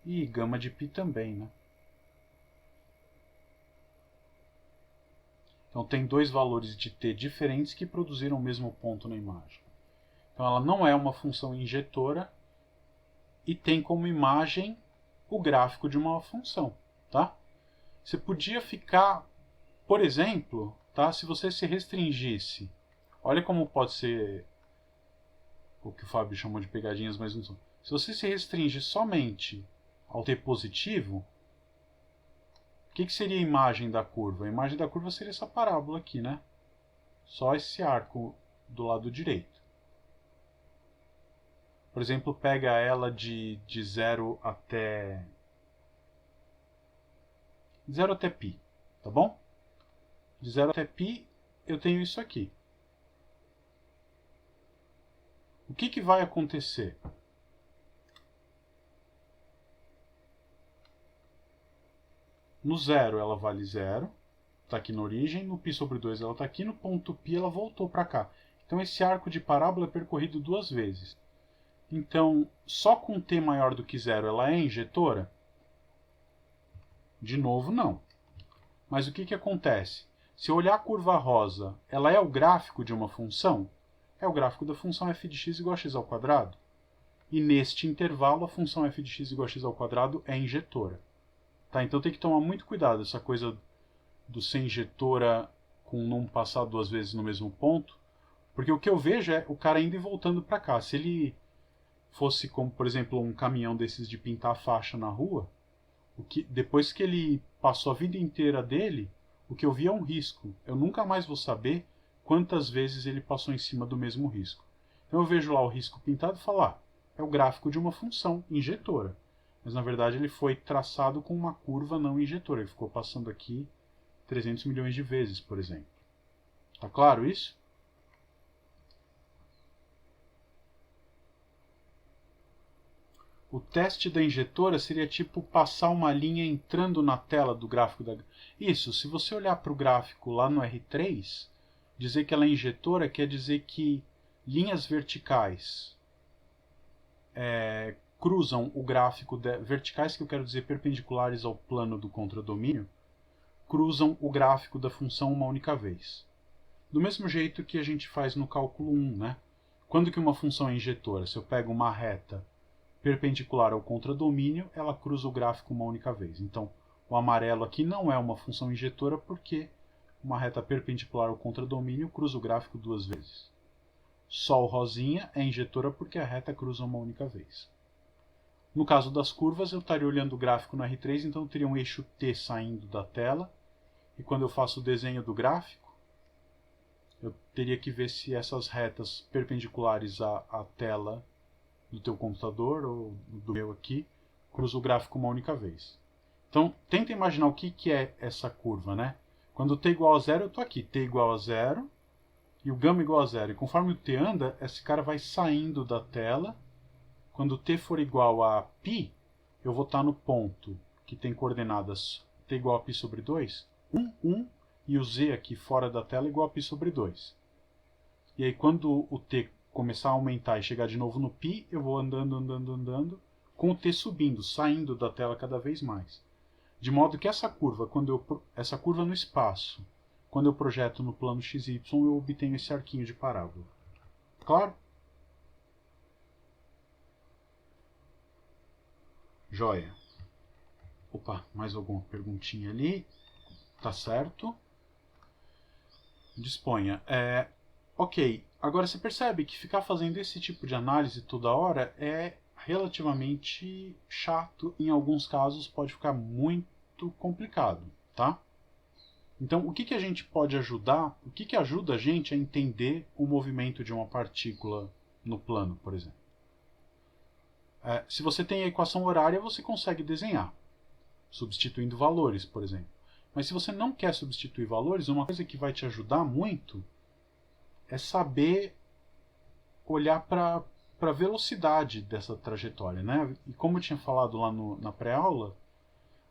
E gama de π também, né? Então tem dois valores de t diferentes que produziram o mesmo ponto na imagem. Então ela não é uma função injetora e tem como imagem o gráfico de uma função. Tá? Você podia ficar, por exemplo, tá? Se você se restringisse, olha como pode ser o que o Fábio chamou de pegadinhas, mas não são. Se você se restringe somente ao t positivo, o que seria a imagem da curva? A imagem da curva seria essa parábola aqui, né? Só esse arco do lado direito. Por exemplo, pega ela de 0 até 0 até π, tá bom? De 0 até π, eu tenho isso aqui. O que vai acontecer? No 0 ela vale 0, está aqui na origem, no π sobre 2 ela está aqui, no ponto π ela voltou para cá. Então esse arco de parábola é percorrido duas vezes. Então, só com t maior do que 0 ela é injetora? De novo, não. Mas o que acontece? Se eu olhar a curva rosa, ela é o gráfico de uma função? É o gráfico da função f de x igual a x ao quadrado. E neste intervalo, a função f de x igual a x ao quadrado é injetora. Tá? Então tem que tomar muito cuidado essa coisa do ser injetora com não passar duas vezes no mesmo ponto. Porque o que eu vejo é o cara indo e voltando para cá. Se ele fosse como, por exemplo, um caminhão desses de pintar faixa na rua, depois que ele passou a vida inteira dele, o que eu vi é um risco. Eu nunca mais vou saber quantas vezes ele passou em cima do mesmo risco. Então eu vejo lá o risco pintado e falo, é o gráfico de uma função injetora. Mas na verdade ele foi traçado com uma curva não injetora. Ele ficou passando aqui 300 milhões de vezes, por exemplo. Tá claro isso? O teste da injetora seria tipo passar uma linha entrando na tela do gráfico da... Isso, se você olhar para o gráfico lá no R3, dizer que ela é injetora quer dizer que linhas verticais cruzam o gráfico... Verticais, que eu quero dizer perpendiculares ao plano do contradomínio, cruzam o gráfico da função uma única vez. do mesmo jeito que a gente faz no cálculo 1, né? Quando que uma função é injetora? Se eu pego uma reta perpendicular ao contradomínio, ela cruza o gráfico uma única vez. Então, o amarelo aqui não é uma função injetora porque uma reta perpendicular ao contradomínio cruza o gráfico duas vezes. Só o rosinha é injetora porque a reta cruza uma única vez. No caso das curvas, eu estaria olhando o gráfico no R3, então eu teria um eixo T saindo da tela. E quando eu faço o desenho do gráfico, eu teria que ver se essas retas perpendiculares à tela do teu computador ou do meu aqui cruzam o gráfico uma única vez. Então, tenta imaginar o que é essa curva, né? Quando t igual a zero, eu estou aqui, t igual a zero e o gama igual a zero. E conforme o t anda, esse cara vai saindo da tela. Quando t for igual a π, eu vou estar no ponto que tem coordenadas t igual a π sobre 2, 1, 1, e o z aqui fora da tela igual a π sobre 2. E aí quando o t começar a aumentar e chegar de novo no π, eu vou andando, andando, andando, com o t subindo, saindo da tela cada vez mais. De modo que essa curva, essa curva no espaço, quando eu projeto no plano XY, eu obtenho esse arquinho de parábola. Claro? Joia. Opa, mais alguma perguntinha ali? Tá certo. Disponha. Ok, agora você percebe que ficar fazendo esse tipo de análise toda hora é relativamente chato. Em alguns casos pode ficar muito complicado, tá? Então, o que a gente pode ajudar? O que ajuda a gente a entender o movimento de uma partícula no plano, por exemplo? Se você tem a equação horária, você consegue desenhar, substituindo valores, por exemplo. Mas se você não quer substituir valores, uma coisa que vai te ajudar muito é saber olhar para a velocidade dessa trajetória, né? E como eu tinha falado lá na pré-aula,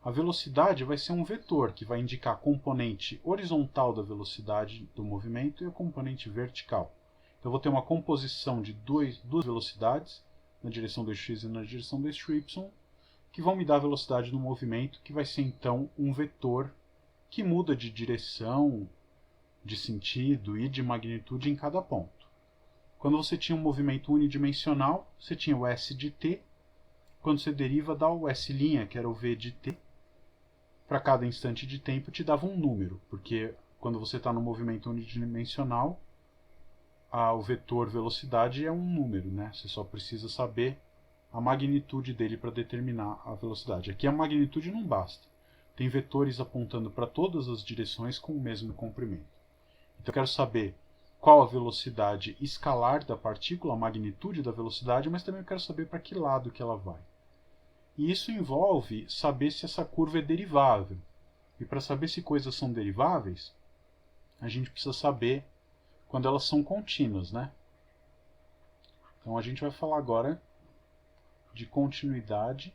a velocidade vai ser um vetor que vai indicar a componente horizontal da velocidade do movimento e a componente vertical. Então eu vou ter uma composição de duas velocidades, na direção do eixo x e na direção do eixo y, que vão me dar a velocidade do movimento, que vai ser então um vetor que muda de direção, de sentido e de magnitude em cada ponto. Quando você tinha um movimento unidimensional, você tinha o s de t. Quando você deriva, dá o s', que era o v de t. Para cada instante de tempo te dava um número, porque quando você está no movimento unidimensional, o vetor velocidade é um número, né? Você só precisa saber a magnitude dele para determinar a velocidade. Aqui a magnitude não basta. Tem vetores apontando para todas as direções com o mesmo comprimento. Então eu quero saber qual a velocidade escalar da partícula, a magnitude da velocidade, mas também eu quero saber para que lado que ela vai. E isso envolve saber se essa curva é derivável. E para saber se coisas são deriváveis, a gente precisa saber quando elas são contínuas, né? Então a gente vai falar agora de continuidade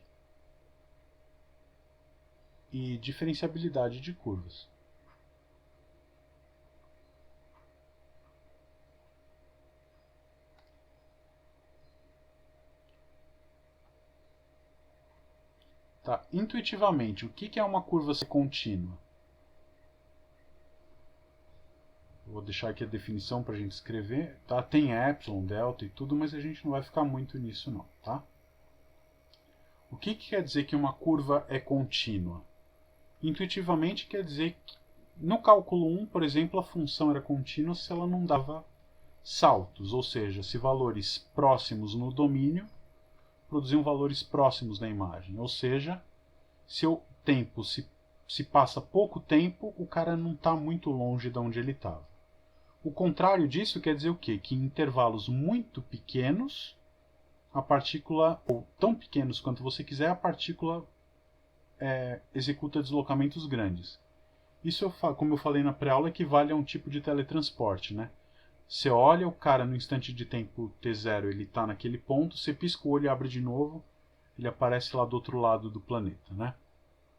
e diferenciabilidade de curvas. Tá? Intuitivamente, o que é uma curva ser contínua? Vou deixar aqui a definição para a gente escrever. Tá? Tem epsilon, delta e tudo, mas a gente não vai ficar muito nisso não. Tá? O que quer dizer que uma curva é contínua? Intuitivamente quer dizer que no cálculo 1, por exemplo, a função era contínua se ela não dava saltos, ou seja, se valores próximos no domínio produziam valores próximos na imagem. Ou seja, se o tempo se passa pouco tempo, o cara não está muito longe de onde ele estava. O contrário disso quer dizer o quê? Que em intervalos muito pequenos, a partícula, ou tão pequenos quanto você quiser, a partícula executa deslocamentos grandes. Isso, como eu falei na pré-aula, equivale a um tipo de teletransporte, né? Você olha, o cara no instante de tempo t0 ele está naquele ponto, você pisca o olho e abre de novo, ele aparece lá do outro lado do planeta, né?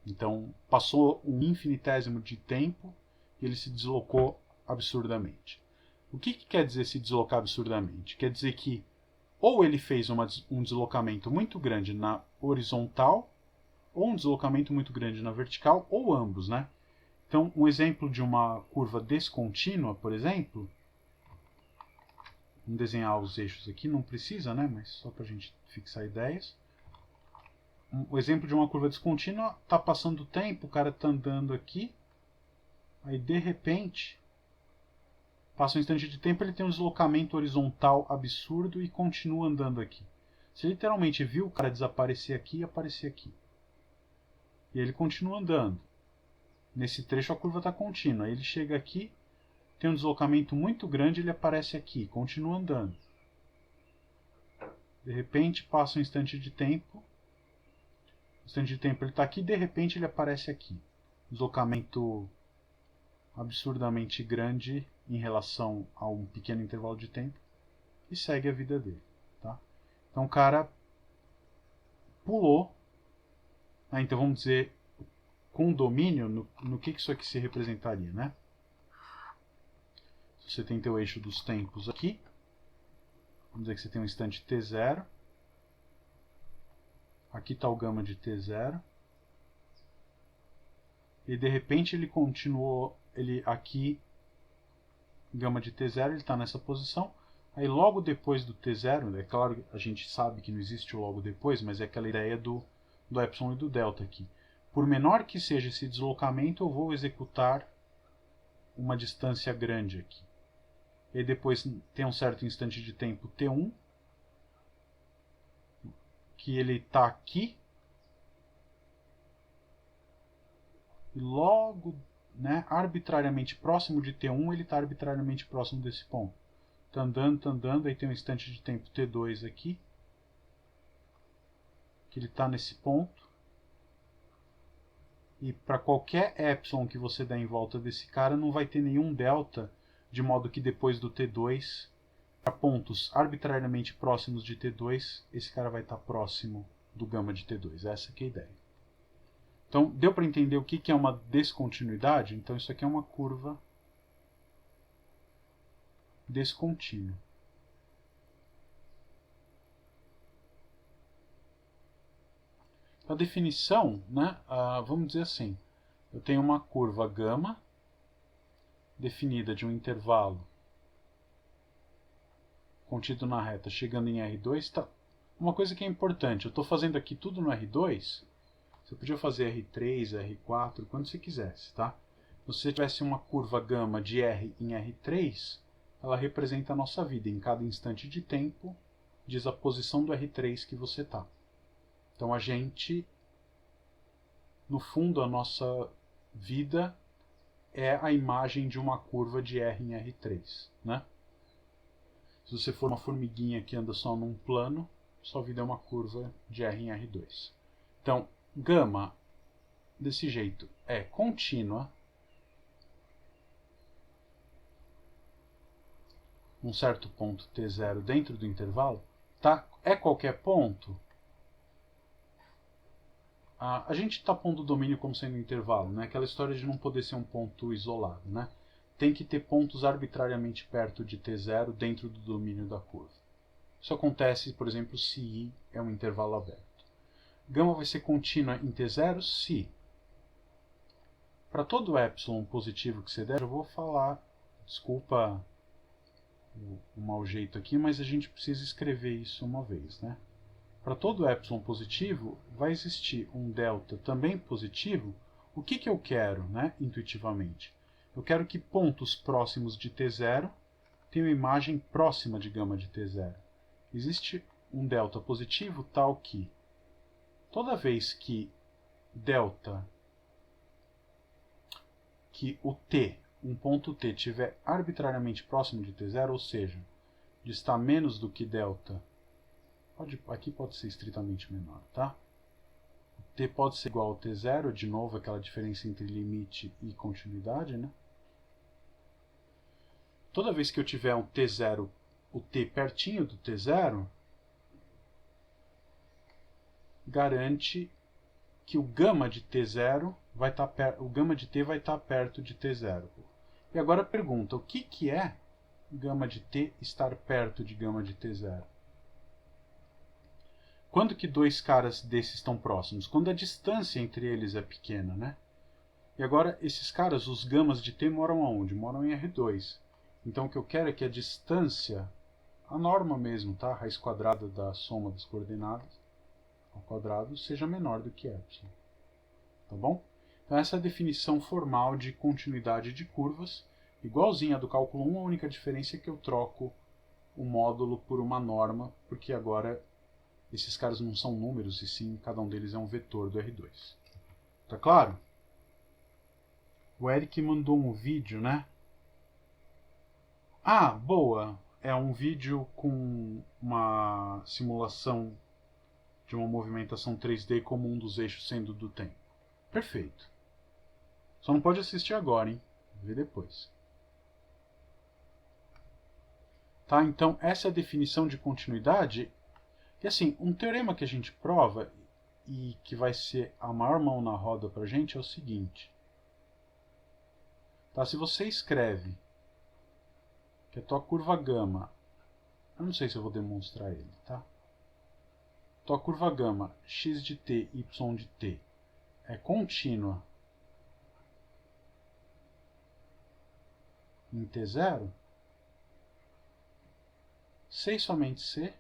Então passou um infinitésimo de tempo e ele se deslocou absurdamente. O que quer dizer se deslocar absurdamente? Quer dizer que ou ele fez um deslocamento muito grande na horizontal, ou um deslocamento muito grande na vertical, ou ambos, né? Então, um exemplo de uma curva descontínua, por exemplo, vamos desenhar os eixos aqui, não precisa, né? Mas só para a gente fixar ideias. O exemplo de uma curva descontínua, está passando o tempo, o cara está andando aqui, aí de repente, passa um instante de tempo, ele tem um deslocamento horizontal absurdo e continua andando aqui. Você literalmente viu o cara desaparecer aqui e aparecer aqui. E ele continua andando. Nesse trecho a curva está contínua. Aí ele chega aqui, tem um deslocamento muito grande, ele aparece aqui, continua andando. De repente passa um instante de tempo. No instante de tempo ele está aqui, de repente ele aparece aqui. Deslocamento absurdamente grande em relação a um pequeno intervalo de tempo. E segue a vida dele. Tá? Então o cara pulou. Então vamos dizer, com domínio, no que isso aqui se representaria, né? Se você tem teu eixo dos tempos aqui, vamos dizer que você tem um instante t0. Aqui está o gama de t0. E de repente ele continuou, ele aqui, gama de t0, ele está nessa posição. Aí logo depois do t0, é claro, a gente sabe que não existe o logo depois, mas é aquela ideia do epsilon e do delta aqui. Por menor que seja esse deslocamento, eu vou executar uma distância grande aqui. E depois tem um certo instante de tempo t1, que ele está aqui. E logo, né, arbitrariamente próximo de t1, ele está arbitrariamente próximo desse ponto. Está andando, aí tem um instante de tempo t2 aqui, que ele está nesse ponto. E para qualquer epsilon que você der em volta desse cara, não vai ter nenhum delta, de modo que depois do T2, para pontos arbitrariamente próximos de T2, esse cara vai estar próximo do gama de T2. Essa que é a ideia. Então, deu para entender o que é uma descontinuidade? Então, isso aqui é uma curva descontínua. A definição, né, vamos dizer assim, eu tenho uma curva gama definida de um intervalo contido na reta chegando em R2. Tá. Uma coisa que é importante, eu estou fazendo aqui tudo no R2, você podia fazer R3, R4, quando você quisesse. Tá? Se você tivesse uma curva gama de R em R3, ela representa a nossa vida. Em cada instante de tempo, diz a posição do R3 que você está. Então a gente, no fundo, a nossa vida é a imagem de uma curva de R em R3. Né? Se você for uma formiguinha que anda só num plano, sua vida é uma curva de R em R2. Então, gama, desse jeito, é contínua. Um certo ponto t0 dentro do intervalo. Tá? É qualquer ponto? A gente está pondo o domínio como sendo um intervalo, né? Aquela história de não poder ser um ponto isolado. Né? Tem que ter pontos arbitrariamente perto de t0 dentro do domínio da curva. Isso acontece, por exemplo, se I é um intervalo aberto. Gama vai ser contínua em t0 se, para todo epsilon positivo que você der, eu vou falar, desculpa o mau jeito aqui, mas a gente precisa escrever isso uma vez. Né? Para todo epsilon positivo, vai existir um delta também positivo. O que eu quero, né, intuitivamente? Eu quero que pontos próximos de t0 tenham imagem próxima de gama de t0. Existe um delta positivo tal que toda vez que delta, que o t, um ponto t, estiver arbitrariamente próximo de t0, ou seja, distar menos do que delta, aqui pode ser estritamente menor, tá? T pode ser igual ao t0, de novo aquela diferença entre limite e continuidade, né? Toda vez que eu tiver um t0, o t pertinho do t0, garante que o gama de t0 vai estar o gama de t vai estar perto de t0. E agora pergunta, o que é gama de t estar perto de gama de t0? Quando que dois caras desses estão próximos? Quando a distância entre eles é pequena, né? E agora, esses caras, os gamas de t, moram aonde? Moram em R2. Então, o que eu quero é que a distância, a norma mesmo, tá? A raiz quadrada da soma das coordenadas ao quadrado, seja menor do que epsilon. Tá bom? Então, essa é a definição formal de continuidade de curvas, igualzinha a do cálculo 1, a única diferença é que eu troco o módulo por uma norma, porque agora esses caras não são números, e sim cada um deles é um vetor do R2. Tá claro? O Eric mandou um vídeo, né? Ah, boa! É um vídeo com uma simulação de uma movimentação 3D como um dos eixos sendo do tempo. Perfeito. Só não pode assistir agora, hein? Vê depois. Tá? Então, essa é a definição de continuidade. E assim, um teorema que a gente prova e que vai ser a maior mão na roda pra gente é o seguinte. Tá? Se você escreve que a tua curva gama, eu não sei se eu vou demonstrar ele, tá? Tua curva gama x de t, y de t é contínua em t0, C e somente C,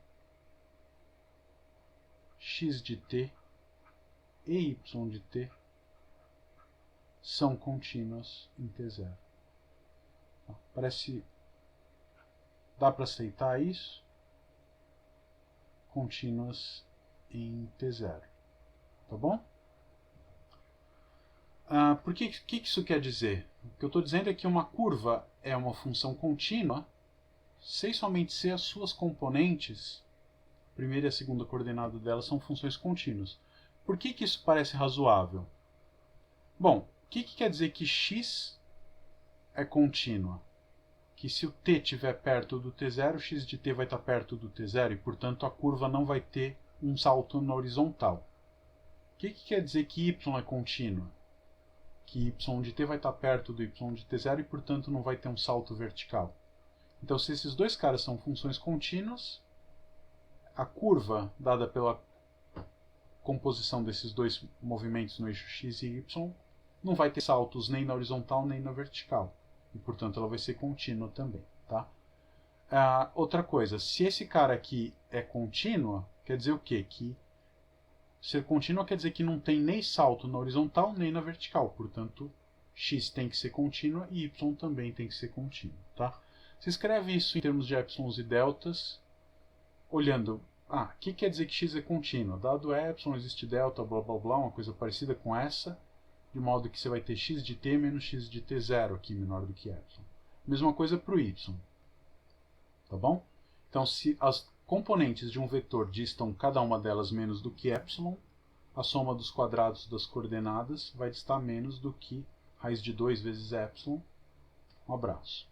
x de t e y de t são contínuas em t0. Parece... dá para aceitar isso? Contínuas em t0. Tá bom? Por que isso quer dizer? O que eu estou dizendo é que uma curva é uma função contínua se e somente se as suas componentes, a primeira e a segunda coordenada delas, são funções contínuas. Por que isso parece razoável? Bom, o que quer dizer que x é contínua? Que se o t estiver perto do t0, x de t vai estar perto do t0 e, portanto, a curva não vai ter um salto na horizontal. O que quer dizer que y é contínua? Que y de t vai estar perto do y de t0 e, portanto, não vai ter um salto vertical. Então, se esses dois caras são funções contínuas, a curva dada pela composição desses dois movimentos no eixo x e y não vai ter saltos nem na horizontal nem na vertical. E, portanto, ela vai ser contínua também. Tá? Outra coisa, se esse cara aqui é contínua, quer dizer o quê? Que ser contínua quer dizer que não tem nem salto na horizontal nem na vertical. Portanto, x tem que ser contínua e y também tem que ser contínua. Tá? Se escreve isso em termos de épsilons e deltas, olhando, o que quer dizer que x é contínua? Dado épsilon, existe delta, blá blá blá, uma coisa parecida com essa, de modo que você vai ter x de t menos x de t0 aqui menor do que épsilon. Mesma coisa para o y. Tá bom? Então, se as componentes de um vetor distam cada uma delas menos do que épsilon, a soma dos quadrados das coordenadas vai distar menos do que raiz de 2 vezes épsilon. Um abraço.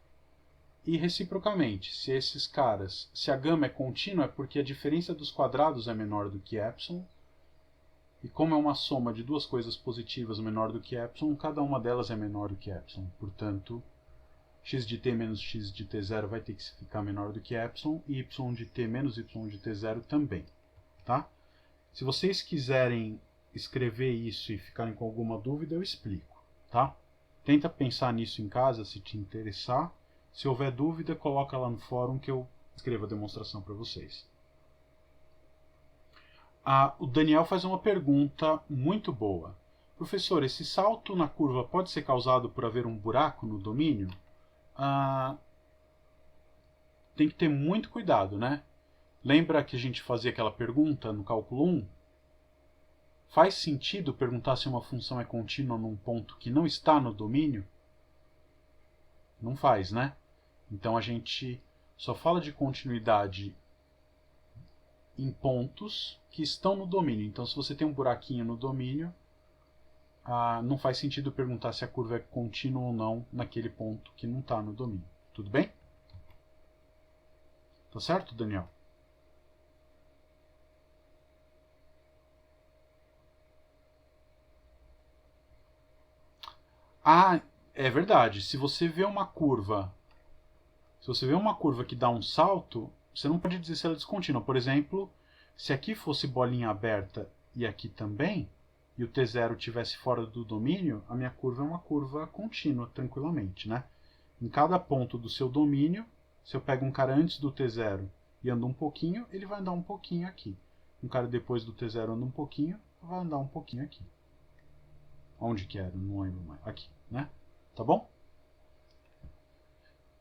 E reciprocamente, se esses caras, se a gama é contínua, é porque a diferença dos quadrados é menor do que epsilon, e como é uma soma de duas coisas positivas menor do que epsilon, cada uma delas é menor do que epsilon. Portanto, x de t menos x de t0 vai ter que ficar menor do que epsilon, e y de t menos y de t0 também. Tá? Se vocês quiserem escrever isso e ficarem com alguma dúvida, eu explico. Tá? Tenta pensar nisso em casa, se te interessar. Se houver dúvida, coloca lá no fórum que eu escrevo a demonstração para vocês. O Daniel faz uma pergunta muito boa. Professor, esse salto na curva pode ser causado por haver um buraco no domínio? Tem que ter muito cuidado, né? Lembra que a gente fazia aquela pergunta no cálculo 1? Faz sentido perguntar se uma função é contínua num ponto que não está no domínio? Não faz, né? Então a gente só fala de continuidade em pontos que estão no domínio. Então, se você tem um buraquinho no domínio, não faz sentido perguntar se a curva é contínua ou não naquele ponto que não está no domínio. Tudo bem? Tá certo, Daniel? É verdade. Se você vê uma curva que dá um salto, você não pode dizer se ela é descontínua. Por exemplo, se aqui fosse bolinha aberta e aqui também, e o t0 estivesse fora do domínio, a minha curva é uma curva contínua, tranquilamente, né? Em cada ponto do seu domínio, se eu pego um cara antes do t0 e ando um pouquinho, ele vai andar um pouquinho aqui. Um cara depois do t0 anda um pouquinho, vai andar um pouquinho aqui. Onde que era? Não lembro mais. Aqui, né? Tá bom?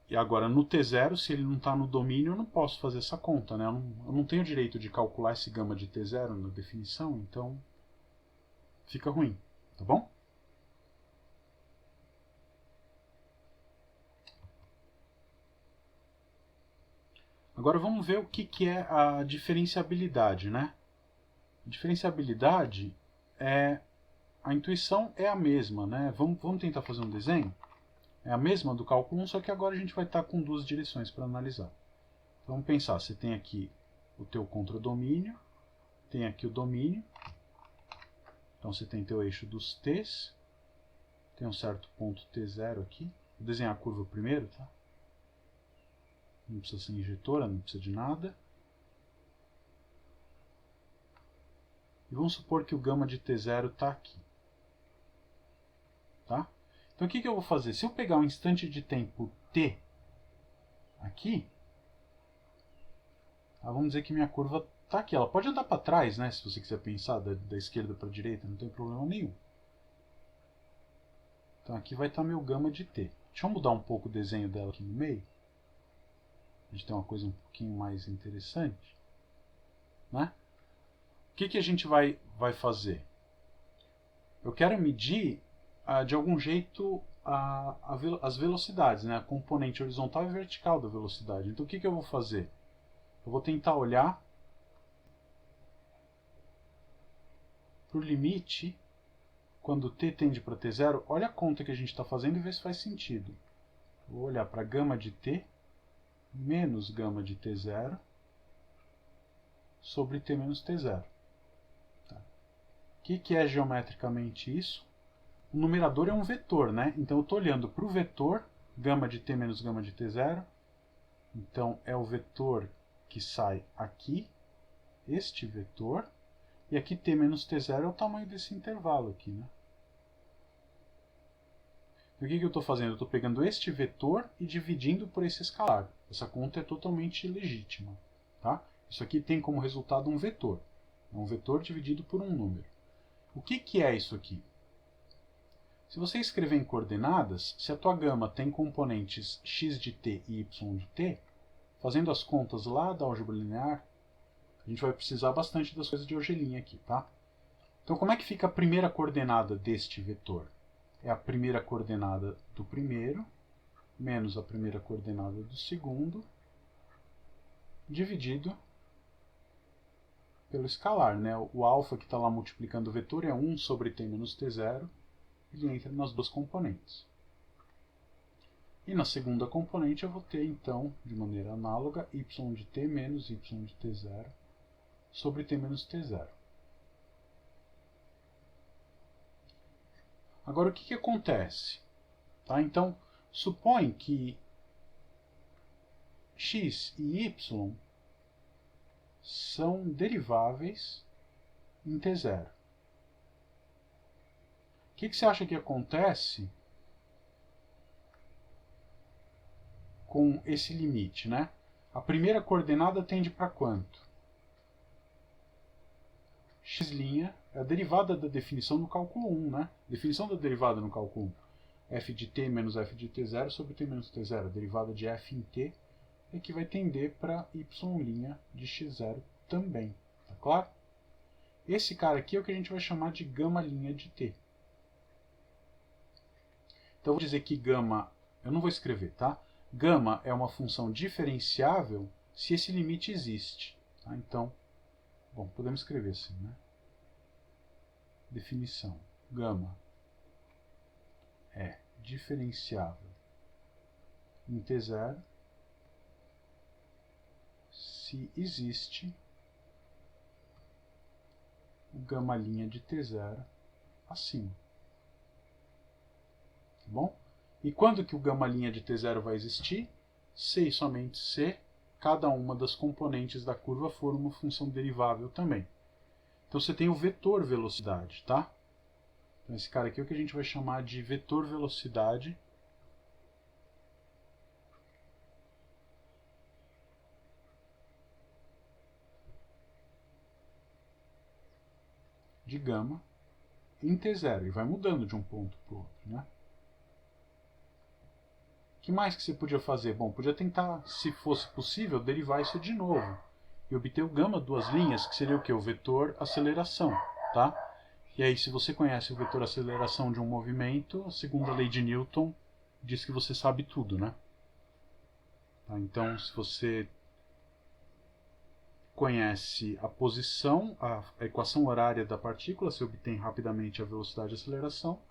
E agora no t0, se ele não está no domínio, eu não posso fazer essa conta, né? Eu não tenho direito de calcular esse gama de t0 na definição, então fica ruim, tá bom? Agora vamos ver o que é a diferenciabilidade, né? A diferenciabilidade é... A intuição é a mesma, né? Vamos tentar fazer um desenho? É a mesma do cálculo 1, só que agora a gente vai estar com duas direções para analisar. Então vamos pensar, você tem aqui o teu contradomínio, tem aqui o domínio, então você tem teu eixo dos t's, tem um certo ponto t0 aqui. Vou desenhar a curva primeiro, tá? Não precisa ser injetora, não precisa de nada. E vamos supor que o gama de t0 está aqui. Tá? Então o que eu vou fazer? Se eu pegar um instante de tempo t aqui, vamos dizer que minha curva está aqui. Ela pode andar para trás, né, se você quiser pensar da esquerda para a direita, não tem problema nenhum. Então aqui vai estar meu gama de t. Deixa eu mudar um pouco o desenho dela aqui no meio. A gente tem uma coisa um pouquinho mais interessante. Né? O que a gente vai fazer? Eu quero medir de algum jeito as velocidades, né? A componente horizontal e vertical da velocidade. Então o que eu vou fazer? Eu vou tentar olhar para o limite quando t tende para t0. Olha a conta que a gente está fazendo e vê se faz sentido. Vou olhar para gama de t menos gama de t0 sobre t menos t0. Tá. O que é geometricamente isso? O numerador é um vetor, né? Então eu estou olhando para o vetor gama de t menos gama de t0. Então é o vetor que sai aqui, este vetor, e aqui t menos t0 é o tamanho desse intervalo aqui, né? Então, o que eu estou fazendo? Eu estou pegando este vetor e dividindo por esse escalar. Essa conta é totalmente legítima. Tá? Isso aqui tem como resultado um vetor. É um vetor dividido por um número. O que é isso aqui? Se você escrever em coordenadas, se a tua gama tem componentes x de t e y de t, fazendo as contas lá da álgebra linear, a gente vai precisar bastante das coisas de Argelin aqui, tá? Então como é que fica a primeira coordenada deste vetor? É a primeira coordenada do primeiro, menos a primeira coordenada do segundo, dividido pelo escalar, né? O alfa que está lá multiplicando o vetor é 1 sobre t menos t0, ele entra nas duas componentes. E na segunda componente eu vou ter, então, de maneira análoga, y de t menos y de t0 sobre t menos t0. Agora, o que acontece? Tá? Então, supõe que x e y são deriváveis em t0. O que você acha que acontece com esse limite, né? A primeira coordenada tende para quanto? X' é a derivada da definição no cálculo 1, né? Definição da derivada no cálculo 1. F de t menos f de t0 sobre t menos t0. A derivada de f em t é que vai tender para y' de x0 também. Tá claro? Esse cara aqui é o que a gente vai chamar de gama' de t. Então eu vou dizer que gama, eu não vou escrever, tá? Gama é uma função diferenciável se esse limite existe. Tá? Então, bom, podemos escrever assim, né? Definição. Gama é diferenciável em t0 se existe o gama' de t0 acima. Tá bom? E quando que o gama' de t0 vai existir? Se e somente se cada uma das componentes da curva for uma função derivável também. Então você tem o vetor velocidade, tá? Então esse cara aqui é o que a gente vai chamar de vetor velocidade de gama em T0, e vai mudando de um ponto para o outro, né? O que mais que você podia fazer? Bom, podia tentar, se fosse possível, derivar isso de novo e obter o gama duas linhas, que seria o que? O vetor aceleração, tá? E aí, se você conhece o vetor aceleração de um movimento, a segunda lei de Newton diz que você sabe tudo, né? Tá? Então, se você conhece a posição, a equação horária da partícula, você obtém rapidamente a velocidade e a aceleração.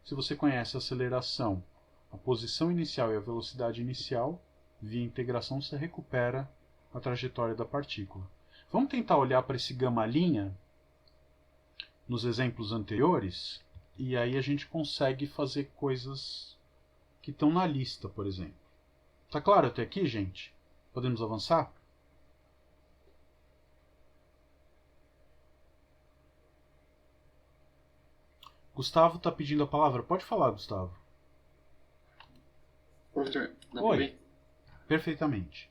Se você conhece a aceleração, a posição inicial e a velocidade inicial, via integração você recupera a trajetória da partícula. Vamos tentar olhar para esse gama-linha nos exemplos anteriores, e aí a gente consegue fazer coisas que estão na lista, por exemplo. Tá claro até aqui, gente? Podemos avançar? Gustavo está pedindo a palavra. Pode falar, Gustavo. Professor, dá pra Oi. ver? Perfeitamente.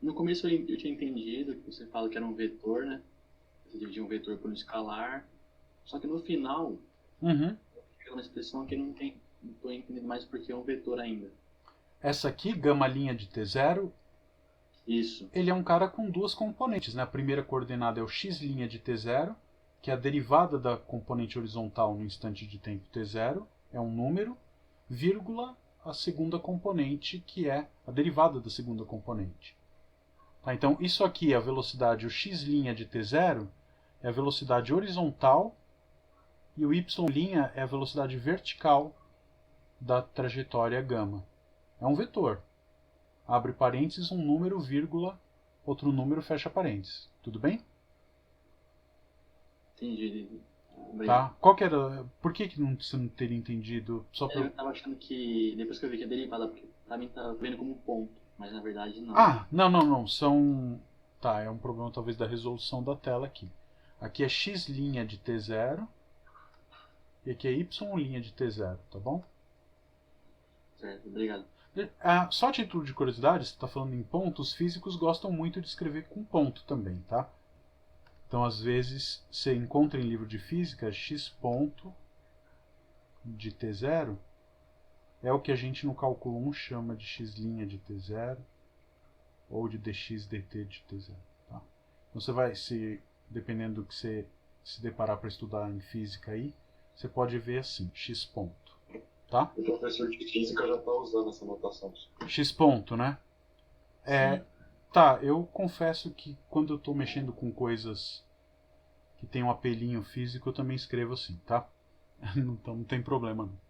No começo eu tinha entendido que você fala que era um vetor, né? Você dividia um vetor por um escalar. Só que no final, chega uma expressão que eu não estou entendendo mais porque é um vetor ainda. Essa aqui, gama-linha de T0, Isso. ele é um cara com duas componentes, né? A primeira coordenada é o x' de T0, que é a derivada da componente horizontal no instante de tempo T0, é um número, vírgula, a segunda componente, que é a derivada da segunda componente. Tá? Então, isso aqui é a velocidade, o x' de T0 é a velocidade horizontal e o y' é a velocidade vertical da trajetória gama. É um vetor. Abre parênteses, um número, vírgula, outro número, fecha parênteses. Tudo bem? Entendi. Tá? Qual que era? Por que você não teria entendido? Eu estava achando que, depois que eu vi que é derivada, porque pra mim tá vendo como um ponto, mas na verdade não. Não. São. Tá, é um problema talvez da resolução da tela aqui. Aqui é x' de T0 e aqui é y' de T0, tá bom? Certo, obrigado. Só a título de curiosidade, você está falando em ponto, os físicos gostam muito de escrever com ponto também, tá? Então, às vezes, você encontra em livro de física x ponto de T0 é o que a gente no cálculo 1 chama de x' de T0 ou de dx dt de T0. Tá? Então, você vai, dependendo do que você se deparar para estudar em física aí, você pode ver assim, x ponto. Tá? O professor de física já está usando essa notação. X ponto, né? Tá, eu confesso que quando eu estou mexendo com coisas que tem um apelinho físico, eu também escrevo assim, tá? Então não tem problema não.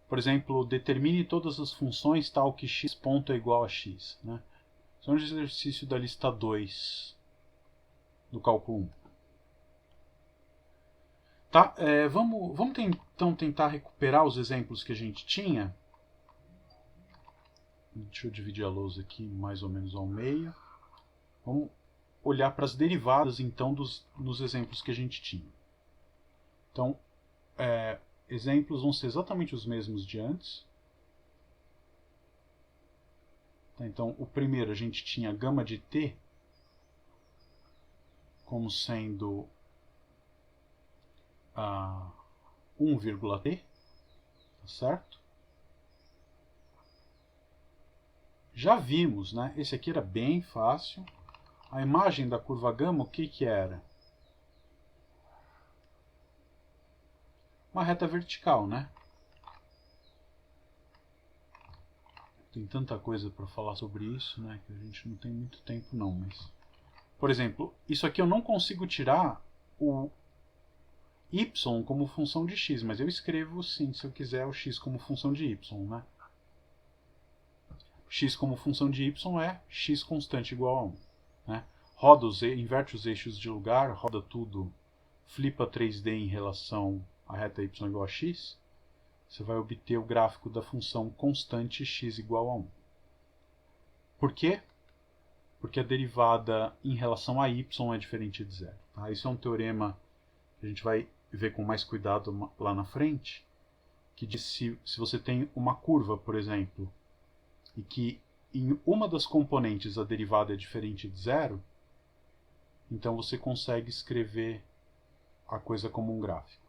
Por exemplo, determine todas as funções tal que x ponto é igual a x, né? Isso é um exercício da lista 2 do cálculo 1. Tá, vamos então tentar recuperar os exemplos que a gente tinha. Deixa eu dividir a lousa aqui mais ou menos ao meio. Vamos olhar para as derivadas então nos exemplos que a gente tinha. Então, exemplos vão ser exatamente os mesmos de antes. Tá, então, o primeiro a gente tinha gama de t como sendo 1,t, tá certo? Já vimos, né? Esse aqui era bem fácil. A imagem da curva gama, o que que era? Uma reta vertical, né? Tem tanta coisa para falar sobre isso, né? Que a gente não tem muito tempo não, mas... Por exemplo, isso aqui eu não consigo tirar o y como função de x, mas eu escrevo sim, se eu quiser, o x como função de y, né? X como função de y é x constante igual a 1. Né? Inverte os eixos de lugar, roda tudo, flipa 3D em relação à reta y igual a x, você vai obter o gráfico da função constante x igual a 1. Por quê? Porque a derivada em relação a y é diferente de zero. Tá? Isso é um teorema que a gente vai ver com mais cuidado lá na frente, que diz se você tem uma curva, por exemplo, e que em uma das componentes a derivada é diferente de zero, então você consegue escrever a coisa como um gráfico.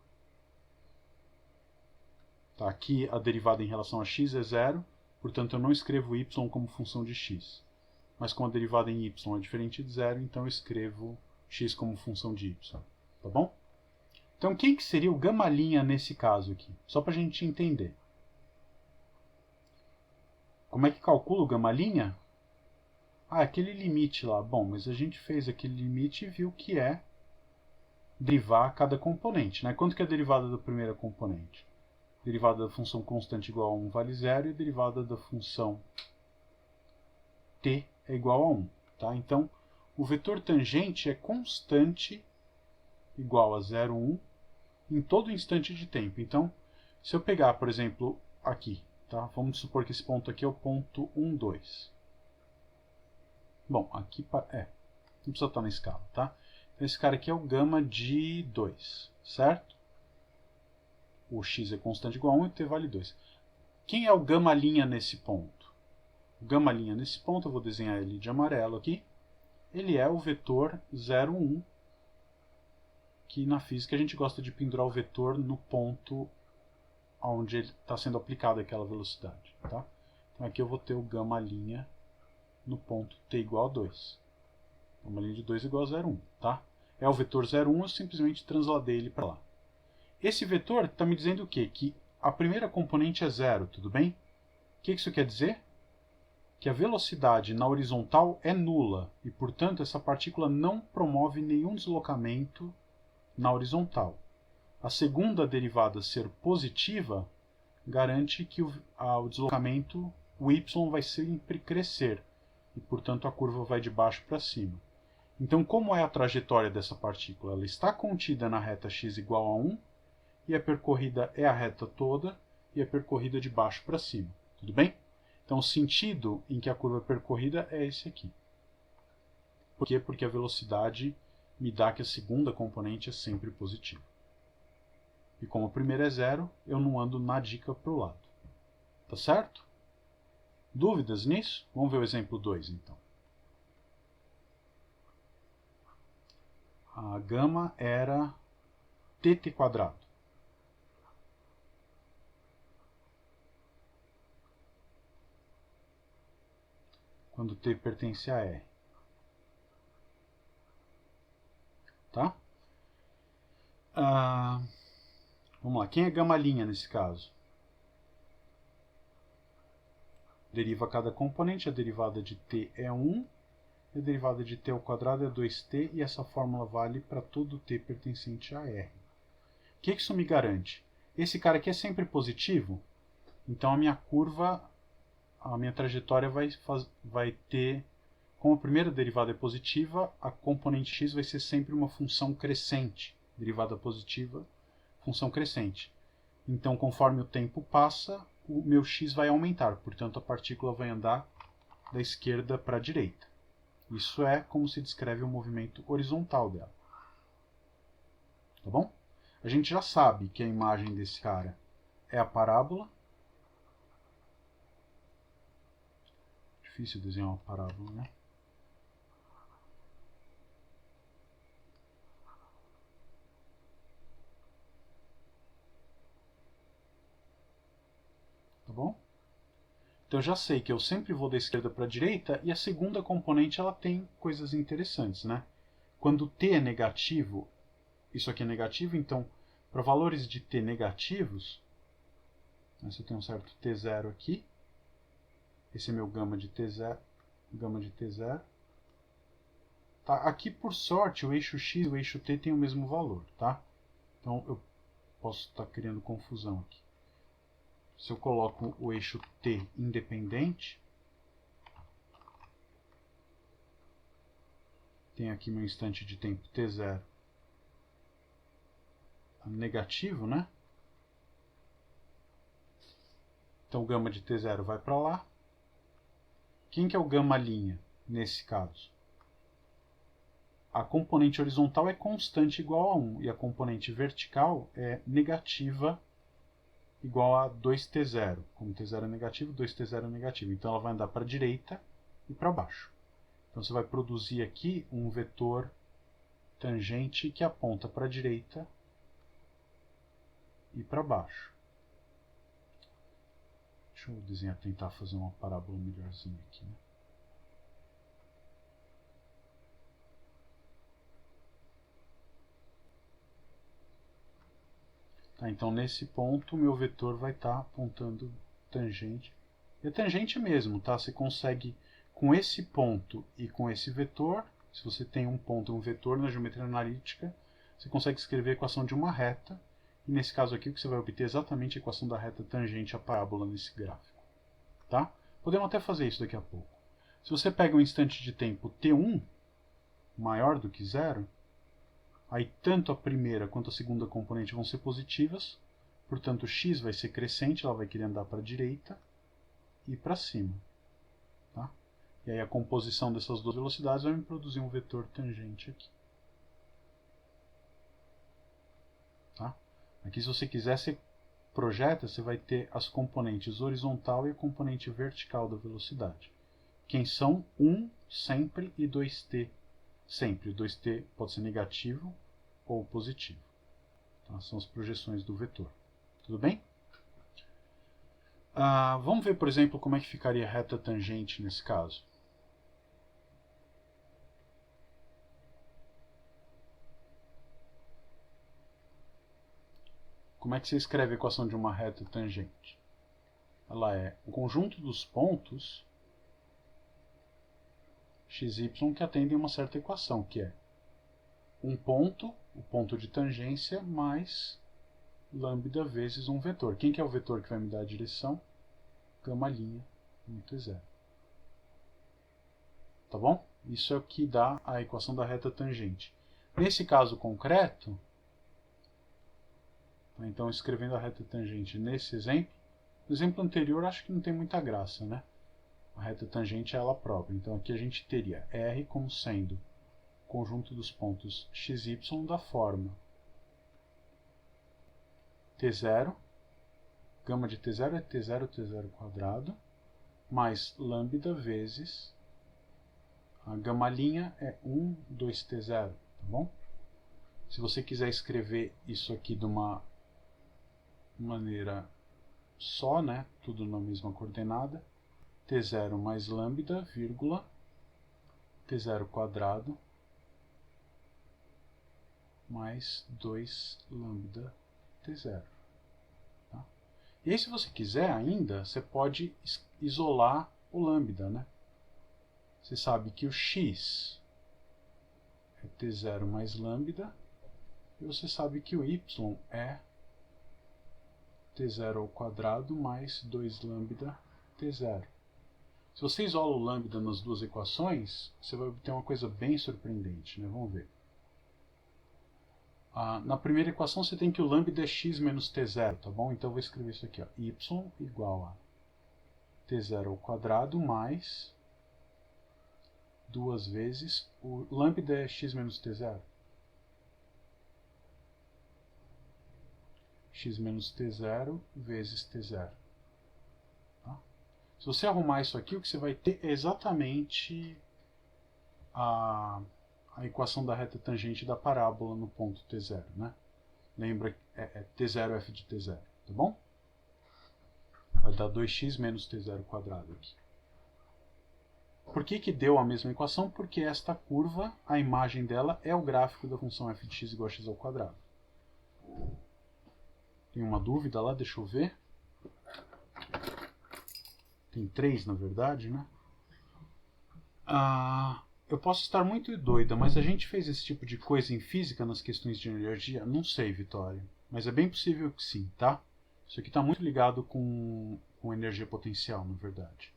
Tá, aqui a derivada em relação a x é zero, portanto eu não escrevo y como função de x. Mas como a derivada em y é diferente de zero, então eu escrevo x como função de y. Tá bom? Então quem que seria o gama' nesse caso aqui? Só para a gente entender. Como é que calcula o gama'? Ah, aquele limite lá. Bom, mas a gente fez aquele limite e viu que é derivar cada componente, né? Quanto que é a derivada da primeira componente? Derivada da função constante igual a 1 vale 0 e a derivada da função t é igual a 1. Tá? Então, o vetor tangente é constante igual a 0, 1 em todo instante de tempo. Então, se eu pegar, por exemplo, aqui, tá? Vamos supor que esse ponto aqui é o ponto 1, 2. Bom, aqui não precisa estar na escala, tá? Então, esse cara aqui é o gama de 2, certo? O x é constante igual a 1 e o t vale 2. Quem é o gama' nesse ponto? O gama' nesse ponto, eu vou desenhar ele de amarelo aqui. Ele é o vetor 0, 1, que na física a gente gosta de pendurar o vetor no ponto onde ele está sendo aplicado aquela velocidade. Tá? Então aqui eu vou ter o gama' no ponto t igual a 2. Gama' de 2 igual a 0, 1. Tá? É o vetor 0, 1, eu simplesmente transladei ele para lá. Esse vetor está me dizendo o quê? Que a primeira componente é 0, tudo bem? O que isso quer dizer? Que a velocidade na horizontal é nula e, portanto, essa partícula não promove nenhum deslocamento na horizontal. A segunda derivada ser positiva garante que o deslocamento, o y, vai sempre crescer e, portanto, a curva vai de baixo para cima. Então, como é a trajetória dessa partícula? Ela está contida na reta x igual a 1 e a percorrida é a reta toda e é percorrida de baixo para cima. Tudo bem? Então, o sentido em que a curva é percorrida é esse aqui. Por quê? Porque a velocidade me dá que a segunda componente é sempre positiva. E como a primeira é 0, eu não ando na dica para o lado. Tá certo? Dúvidas nisso? Vamos ver o exemplo 2, então. A gama era tt². Quando t pertence a R. Tá? Vamos lá. Quem é gama' nesse caso? Deriva cada componente. A derivada de t é 1. E a derivada de t ao quadrado é 2t. E essa fórmula vale para todo t pertencente a R. O que isso me garante? Esse cara aqui é sempre positivo. Então a minha curva, a minha trajetória vai ter, como a primeira derivada é positiva, a componente x vai ser sempre uma função crescente. Derivada positiva, função crescente. Então, conforme o tempo passa, o meu x vai aumentar. Portanto, a partícula vai andar da esquerda para a direita. Isso é como se descreve o movimento horizontal dela. Tá bom? A gente já sabe que a imagem desse cara é a parábola. Difícil desenhar uma parábola, né? Tá bom? Então eu já sei que eu sempre vou da esquerda para a direita e a segunda componente ela tem coisas interessantes, né? Quando t é negativo, isso aqui é negativo, então para valores de t negativos, se eu tenho um certo t0 aqui, esse é meu gama de t0, tá? Aqui, por sorte, o eixo x e o eixo t têm o mesmo valor, tá? Então eu posso estar criando confusão aqui. Se eu coloco o eixo t independente, tem aqui meu instante de tempo t0 negativo, né? Então o gama de t0 vai para lá. Quem que é o gama' nesse caso? a componente horizontal é constante igual a 1 e a componente vertical é negativa igual a 2t0. Como t0 é negativo, 2t0 é negativo. Então ela vai andar para a direita e para baixo. Então você vai produzir aqui um vetor tangente que aponta para a direita e para baixo. Deixa eu desenhar, tentar fazer uma parábola melhorzinha aqui, né? Tá, então nesse ponto o meu vetor vai estar apontando tangente. E a tangente mesmo, tá? Você consegue, com esse ponto e com esse vetor, se você tem um ponto e um vetor na geometria analítica, você consegue escrever a equação de uma reta. E nesse caso aqui, o que você vai obter é exatamente a equação da reta tangente à parábola nesse gráfico. Tá? Podemos até fazer isso daqui a pouco. Se você pega um instante de tempo t1, maior do que zero, aí tanto a primeira quanto a segunda componente vão ser positivas, portanto x vai ser crescente, ela vai querer andar para a direita e para cima. Tá? E aí a composição dessas duas velocidades vai me produzir um vetor tangente aqui. Tá? Aqui, se você quiser, você projeta, você vai ter as componentes horizontal e a componente vertical da velocidade. Quem são 1 sempre e 2t sempre. O 2t pode ser negativo ou positivo. Então, são as projeções do vetor. Tudo bem? Vamos ver, por exemplo, como é que ficaria a reta tangente nesse caso. Como é que você escreve a equação de uma reta tangente? Ela é o conjunto dos pontos x, y que atendem a uma certa equação, que é um ponto, o ponto de tangência, mais lambda vezes um vetor. Quem que é o vetor que vai me dar a direção? Gama linha muito zero. Tá bom? Isso é o que dá a equação da reta tangente. Nesse caso concreto, então escrevendo a reta tangente nesse exemplo, no exemplo anterior acho que não tem muita graça, né? A reta tangente é ela própria. Então aqui a gente teria R como sendo o conjunto dos pontos x, y da forma t0, gama de t0 é t0 quadrado, mais lambda vezes a gama linha é 1, 2t0, tá bom? Se você quiser escrever isso aqui de uma maneira só, né, tudo na mesma coordenada, t0 mais lambda, vírgula, t0 quadrado, mais 2 lambda t0. Tá? E aí, se você quiser ainda, você pode isolar o lambda, né? Você sabe que o x é t0 mais lambda, e você sabe que o y é t0 ao quadrado mais 2 lambda t0. Se você isola o lambda nas duas equações, você vai obter uma coisa bem surpreendente, né? Vamos ver. Na primeira equação você tem que o lambda é x menos t0, tá bom? Então eu vou escrever isso aqui, ó, y igual a t0 ao quadrado mais 2 vezes o lambda é x menos t0. X menos t0 vezes t0. Tá? Se você arrumar isso aqui, o que você vai ter é exatamente a equação da reta tangente da parábola no ponto t0. Né? Lembra que é t0 f de t0. Tá bom? Vai dar 2x menos t0 quadrado aqui. Por que deu a mesma equação? Porque esta curva, a imagem dela é o gráfico da função f de x igual a x ao quadrado. Tem uma dúvida lá? Deixa eu ver. Tem 3, na verdade, né? Eu posso estar muito doida, mas a gente fez esse tipo de coisa em física nas questões de energia? Não sei, Vitória. Mas é bem possível que sim, tá? Isso aqui está muito ligado com energia potencial, na verdade.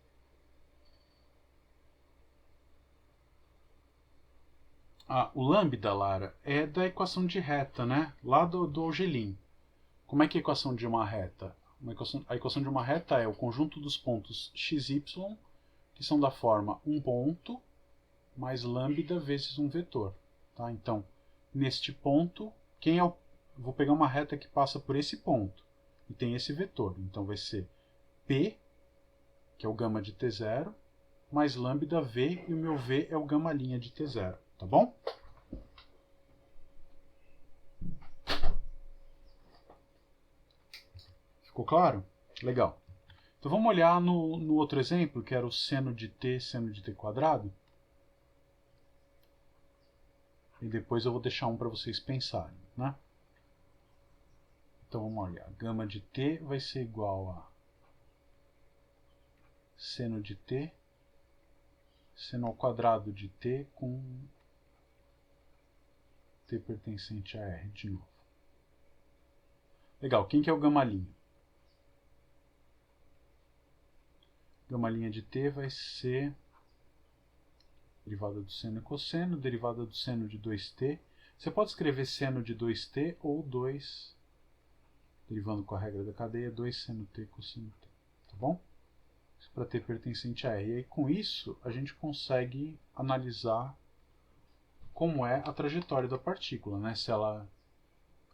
O lambda, Lara, é da equação de reta, né? Lá do Algelin. Como é que é a equação de uma reta? A equação de uma reta é o conjunto dos pontos x, y, que são da forma um ponto mais lambda vezes um vetor. Tá? Então, neste ponto, quem é o... vou pegar uma reta que passa por esse ponto e tem esse vetor. Então vai ser P, que é o gama de T0, mais lambda V, e o meu V é o gama' de T0. Tá bom? Ficou claro? Legal. Então vamos olhar no outro exemplo, que era o seno de t quadrado. E depois eu vou deixar um para vocês pensarem, né? Então vamos olhar. Gama de t vai ser igual a seno de t, seno ao quadrado de t com t pertencente a r de novo. Legal, quem que é o gama'? Gama' de t vai ser derivada do seno e cosseno, derivada do seno de 2t. Você pode escrever seno de 2t ou 2, derivando com a regra da cadeia, 2 seno t cosseno t. Tá bom? Isso para t pertencente a r. E aí, com isso, a gente consegue analisar como é a trajetória da partícula, né? Se ela...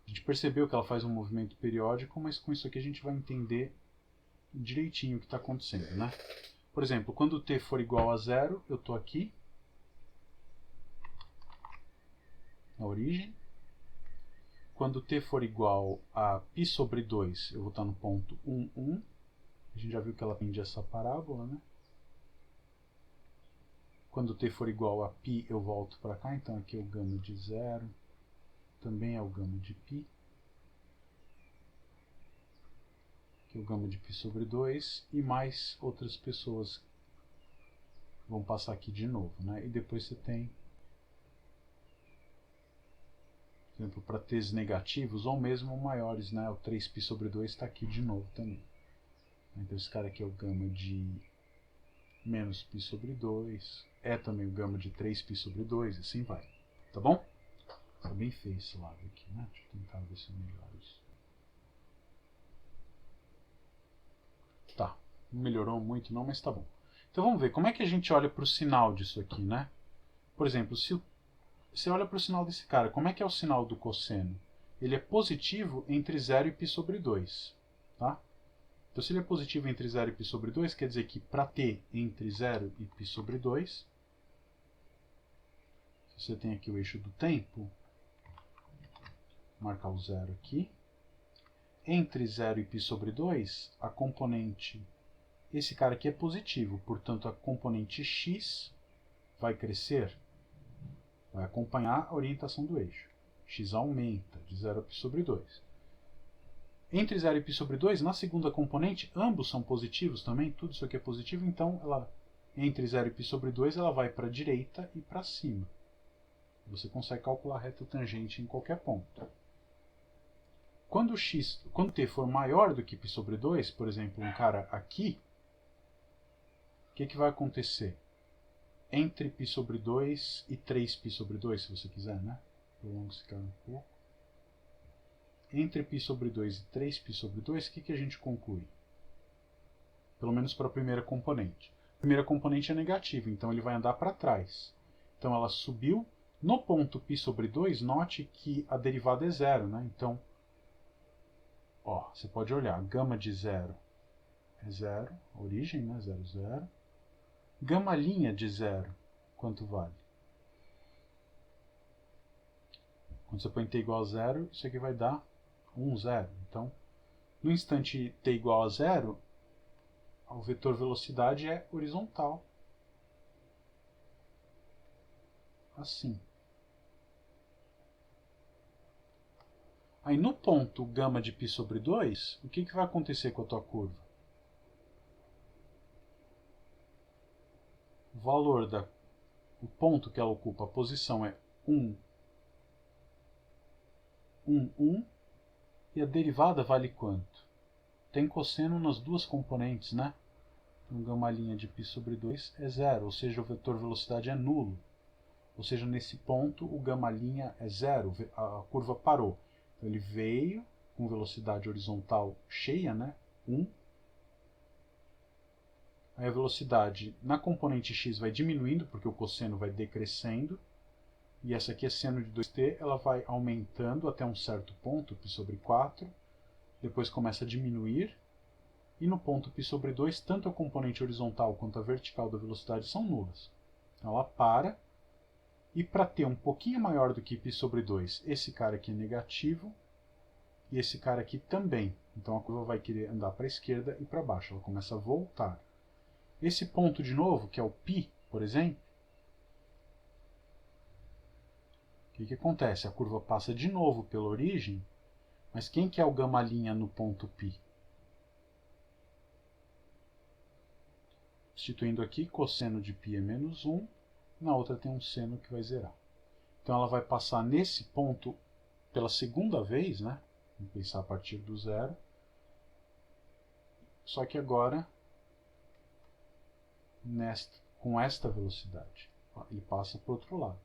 A gente percebeu que ela faz um movimento periódico, mas com isso aqui a gente vai entender direitinho o que está acontecendo, né? Por exemplo, quando t for igual a zero, eu estou aqui, na origem. Quando t for igual a π sobre 2, eu vou estar no ponto 1, 1. A gente já viu que ela tende essa parábola, né? Quando t for igual a π, eu volto para cá, então aqui é o gama de 0, também é o gama de π. Aqui é o gama de π sobre 2, e mais outras pessoas vão passar aqui de novo, né? E depois você tem, por exemplo, para t's negativos ou mesmo maiores, né? O 3π sobre 2 está aqui de novo também. Então esse cara aqui é o gama de menos π sobre 2, é também o gama de 3π sobre 2, e assim vai. Tá bom? Tá bem feio esse lado aqui, né? Deixa eu tentar ver se eu melhoro isso. Tá, não melhorou muito não, mas tá bom. Então vamos ver, como é que a gente olha para o sinal disso aqui, né? Por exemplo, se você olha para o sinal desse cara, como é que é o sinal do cosseno? Ele é positivo entre 0 e π sobre 2, tá? Então se ele é positivo entre 0 e π sobre 2, quer dizer que para t entre 0 e π sobre 2, se você tem aqui o eixo do tempo, vou marcar o 0 aqui, entre 0 e π sobre 2, a componente, esse cara aqui é positivo, portanto a componente x vai crescer, vai acompanhar a orientação do eixo. X aumenta de 0 a π sobre 2. Entre 0 e π sobre 2, na segunda componente, ambos são positivos também, tudo isso aqui é positivo, então ela, entre 0 e π sobre 2, ela vai para a direita e para cima. Você consegue calcular a reta tangente em qualquer ponto. Quando t for maior do que π sobre 2, por exemplo, um cara aqui, o que vai acontecer? Entre π sobre 2 e 3π sobre 2, se você quiser, né? Prolongo esse cara um pouco. Entre π sobre 2 e 3π sobre 2, o que a gente conclui? Pelo menos para a primeira componente. A primeira componente é negativa, então ele vai andar para trás. Então ela subiu. No ponto π sobre 2, note que a derivada é zero, né? Então, ó, você pode olhar, gama de 0 é 0, origem, né? 0, 0. Gama' de 0, quanto vale? Quando você põe t igual a 0, isso aqui vai dar 1, 0. Então, no instante t igual a 0, o vetor velocidade é horizontal. Assim. Aí no ponto gama de π sobre 2, o que vai acontecer com a tua curva? O valor o ponto que ela ocupa, a posição é 1, 1, 1, e a derivada vale quanto? Tem cosseno nas duas componentes, né? Então gama' de π sobre 2 é 0, ou seja, o vetor velocidade é nulo. Ou seja, nesse ponto o gama' é 0, a curva parou. Então ele veio com velocidade horizontal cheia, né? 1. Aí a velocidade na componente x vai diminuindo, porque o cosseno vai decrescendo. e essa aqui é seno de 2t, ela vai aumentando até um certo ponto, π sobre 4, depois começa a diminuir, e no ponto π sobre 2, tanto a componente horizontal quanto a vertical da velocidade são nulas. Então ela para, e para ter um pouquinho maior do que π sobre 2, esse cara aqui é negativo, e esse cara aqui também. Então a curva vai querer andar para a esquerda e para baixo, ela começa a voltar. Esse ponto de novo, que é o π, por exemplo, o que acontece? A curva passa de novo pela origem, mas quem que é o γ' no ponto π? Substituindo aqui, cosseno de π é menos 1, na outra tem um seno que vai zerar. Então ela vai passar nesse ponto pela segunda vez, né? Vamos pensar a partir do zero. Só que agora com esta velocidade. Ele passa para o outro lado.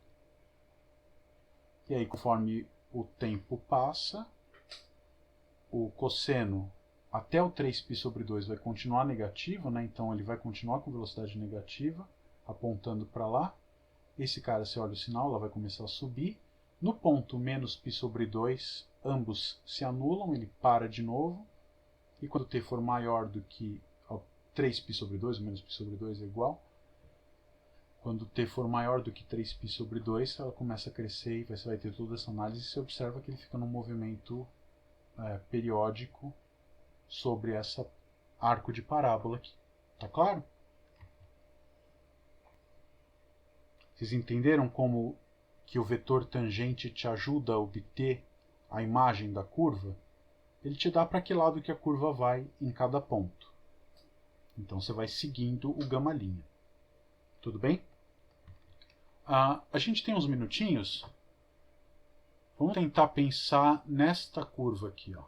E aí, conforme o tempo passa, o cosseno até o 3π sobre 2 vai continuar negativo, né? Então ele vai continuar com velocidade negativa, apontando para lá. Esse cara, se olha o sinal, ela vai começar a subir. No ponto menos π sobre 2, ambos se anulam, ele para de novo. E quando t for maior do que 3π sobre 2, menos π sobre 2 é igual. Quando t for maior do que 3π sobre 2, ela começa a crescer e você vai ter toda essa análise. Você observa que ele fica num movimento periódico sobre esse arco de parábola aqui. Tá claro? Vocês entenderam como que o vetor tangente te ajuda a obter a imagem da curva? Ele te dá para que lado que a curva vai em cada ponto. Então você vai seguindo o γ'. Tudo bem? A gente tem uns minutinhos. Vamos tentar pensar nesta curva aqui, ó,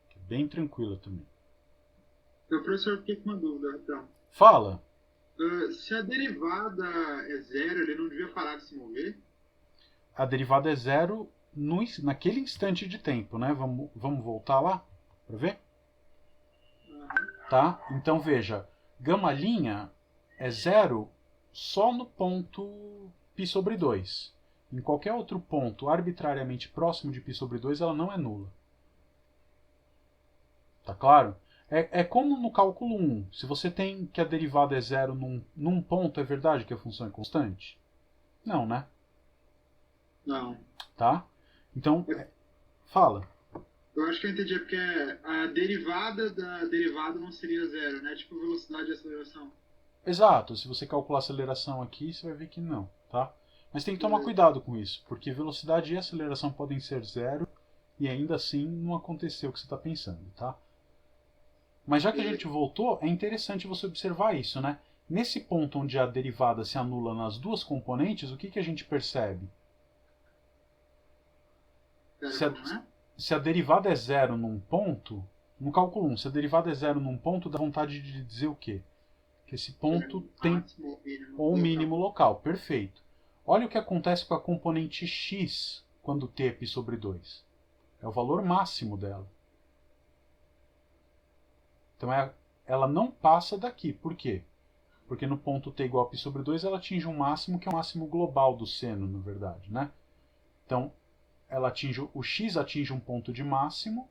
que é bem tranquila também. Professor, fiquei com uma dúvida, então. Fala. Se a derivada é zero, ele não devia parar de se mover? A derivada é zero naquele instante de tempo, né? Vamos voltar lá para ver? Tá? Então veja, γ' é zero só no ponto π sobre 2. Em qualquer outro ponto arbitrariamente próximo de π sobre 2, ela não é nula. Tá claro? É como no cálculo 1. Se você tem que a derivada é zero num ponto, é verdade que a função é constante? Não, né? Não. Tá? Então, fala. Eu acho que eu entendi, porque a derivada da derivada não seria zero, né? Tipo velocidade e aceleração. Exato. Se você calcular a aceleração aqui, você vai ver que não, tá? Mas tem que tomar cuidado com isso, porque velocidade e aceleração podem ser zero e ainda assim não aconteceu o que você está pensando, tá? Mas já que a gente voltou, é interessante você observar isso, né? Nesse ponto onde a derivada se anula nas duas componentes, o que a gente percebe? Se a derivada é zero num ponto, no cálculo 1, se a derivada é zero num ponto, dá vontade de dizer o quê? Que esse ponto tem ou mínimo local. Perfeito. Olha o que acontece com a componente x quando t é π sobre 2. É o valor máximo dela. Então ela não passa daqui. Por quê? Porque no ponto t igual a π sobre 2 ela atinge um máximo que é o máximo global do seno, na verdade, né? Então o x atinge um ponto de máximo,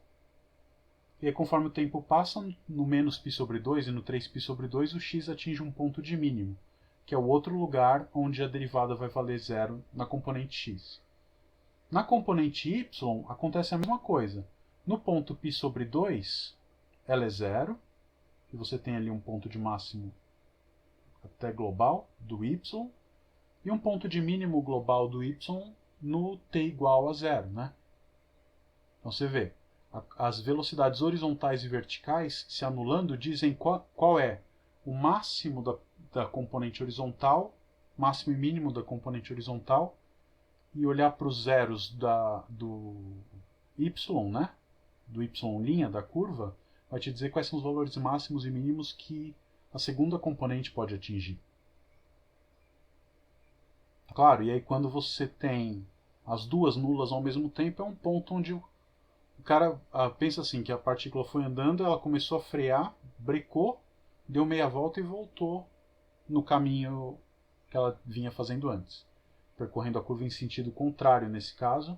e aí, conforme o tempo passa, no menos π sobre 2 e no 3π sobre 2, o x atinge um ponto de mínimo, que é o outro lugar onde a derivada vai valer zero na componente x. Na componente y, acontece a mesma coisa. No ponto π sobre 2, ela é zero, e você tem ali um ponto de máximo até global do y, e um ponto de mínimo global do y no t igual a zero, né? Então você vê, as velocidades horizontais e verticais se anulando dizem qual é o máximo da componente horizontal, máximo e mínimo da componente horizontal, e olhar para os zeros do y, né? Do y' da curva, vai te dizer quais são os valores máximos e mínimos que a segunda componente pode atingir. Claro, e aí quando você tem as duas nulas ao mesmo tempo, é um ponto onde o cara pensa assim, que a partícula foi andando, ela começou a frear, brecou, deu meia volta e voltou no caminho que ela vinha fazendo antes. percorrendo a curva em sentido contrário nesse caso,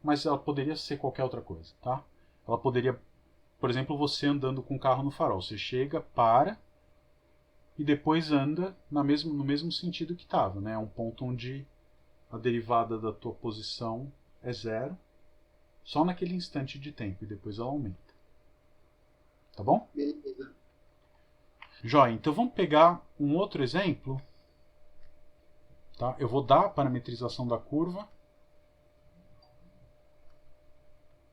mas ela poderia ser qualquer outra coisa, tá? Ela poderia, por exemplo, você andando com o carro no farol. Você chega, para e depois anda no mesmo sentido que estava, né? É um ponto onde a derivada da tua posição é zero, só naquele instante de tempo, e depois ela aumenta. Tá bom? Beleza. Joia, então vamos pegar um outro exemplo. Tá? Eu vou dar a parametrização da curva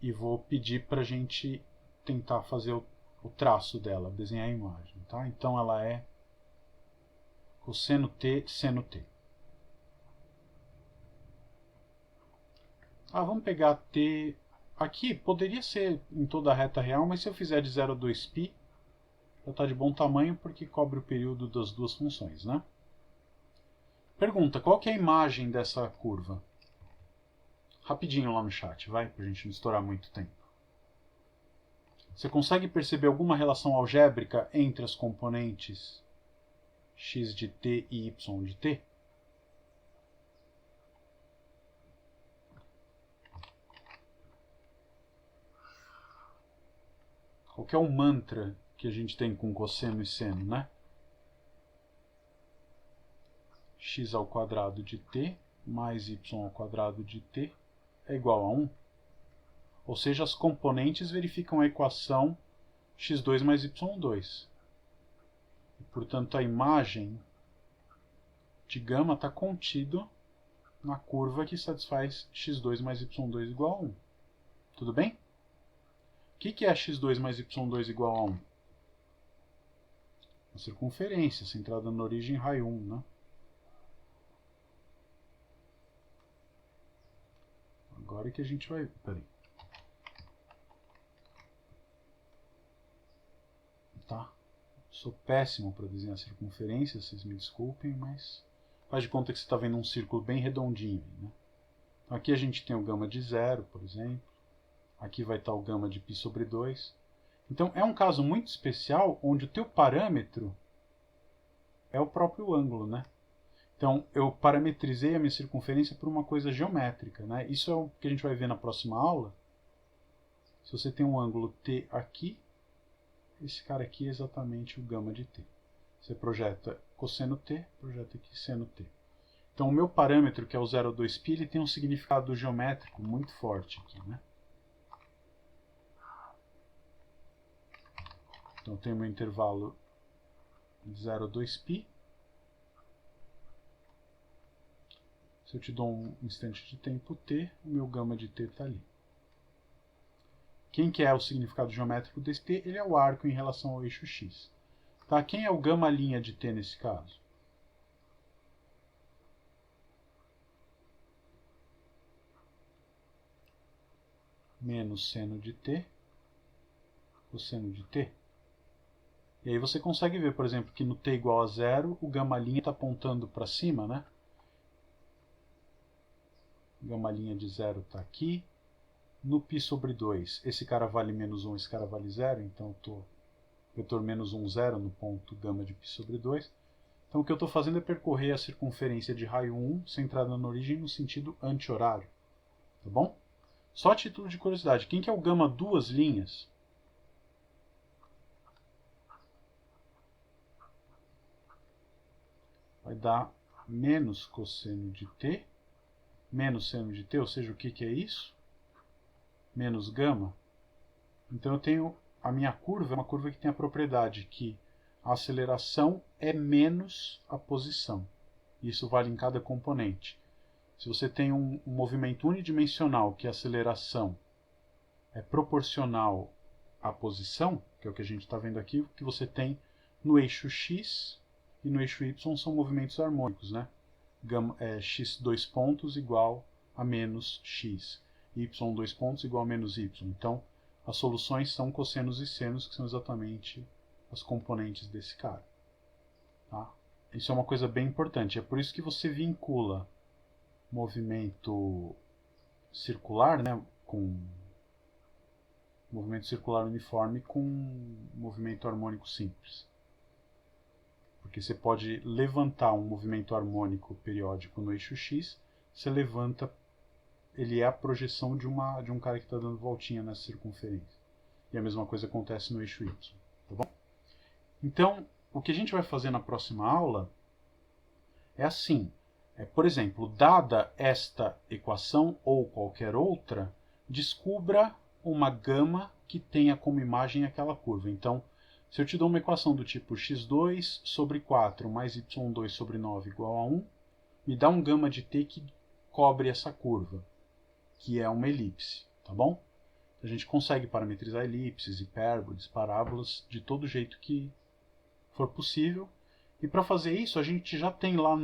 e vou pedir para a gente tentar fazer o traço dela, desenhar a imagem. Tá? Então ela é cosseno t, seno t. Vamos pegar t aqui, poderia ser em toda a reta real, mas se eu fizer de 0 a 2π, já está de bom tamanho porque cobre o período das duas funções, né? Pergunta, qual que é a imagem dessa curva? Rapidinho lá no chat, vai, para a gente não estourar muito tempo. Você consegue perceber alguma relação algébrica entre as componentes x de t e y de t? Qual que é o mantra que a gente tem com cosseno e seno, né? X ao quadrado de t mais y ao quadrado de t é igual a 1. Ou seja, as componentes verificam a equação x2 mais y2. E, portanto, a imagem de gama está contido na curva que satisfaz x2 mais y2 igual a 1. Tudo bem? O que é x2 mais y2 igual a 1? A circunferência, centrada na origem raio 1, né? Agora é que a gente vai... Peraí. Tá? Sou péssimo para desenhar circunferência, vocês me desculpem, mas faz de conta que você está vendo um círculo bem redondinho, né? Então aqui a gente tem o gama de 0, por exemplo. Aqui vai estar o gama de π sobre 2. Então é um caso muito especial onde o teu parâmetro é o próprio ângulo, né? Então eu parametrizei a minha circunferência por uma coisa geométrica, né? Isso é o que a gente vai ver na próxima aula. Se você tem um ângulo t aqui, esse cara aqui é exatamente o gama de t. Você projeta cosseno t, projeta aqui seno t. Então o meu parâmetro, que é o 0 a 2π, ele tem um significado geométrico muito forte aqui, né? Então eu tenho meu intervalo de 0 a 2π. Se eu te dou um instante de tempo t, o meu gama de t está ali. Quem que é o significado geométrico desse t? Ele é o arco em relação ao eixo x. Tá? Quem é o gama linha de t nesse caso? Menos seno de t, cosseno de t. E aí você consegue ver, por exemplo, que no t igual a 0, o gama linha está apontando para cima, né? Gama linha de 0 está aqui. No π sobre 2, esse cara vale menos 1, esse cara vale 0, então eu estou vetor menos 1, 0 no ponto gama de π sobre 2. Então o que eu estou fazendo é percorrer a circunferência de raio 1, centrada na origem, no sentido anti-horário. Tá bom? Só a título de curiosidade, quem que é o gama duas linhas? Vai dar menos cosseno de t, menos seno de t, ou seja, o que é isso? Menos gama. Então eu tenho a minha curva, é uma curva que tem a propriedade que a aceleração é menos a posição. Isso vale em cada componente. Se você tem um movimento unidimensional que a aceleração é proporcional à posição, que é o que a gente está vendo aqui, o que você tem no eixo x e no eixo y são movimentos harmônicos, né? X dois pontos igual a menos x. Y dois pontos igual a menos y. Então, as soluções são cossenos e senos, que são exatamente as componentes desse cara. Tá? Isso é uma coisa bem importante. É por isso que você vincula movimento circular, né, com movimento circular uniforme com movimento harmônico simples. Porque você pode levantar um movimento harmônico periódico no eixo x você levanta, ele é a projeção de um cara que está dando voltinha nessa circunferência. E a mesma coisa acontece no eixo Y, tá bom? Então, o que a gente vai fazer na próxima aula é assim. Por exemplo, dada esta equação ou qualquer outra, descubra uma gama que tenha como imagem aquela curva. Então, se eu te dou uma equação do tipo x2 sobre 4 mais y2 sobre 9 igual a 1, me dá um gama de t que cobre essa curva, que é uma elipse, tá bom? A gente consegue parametrizar elipses, hipérboles, parábolas, de todo jeito que for possível. E para fazer isso, a gente já tem lá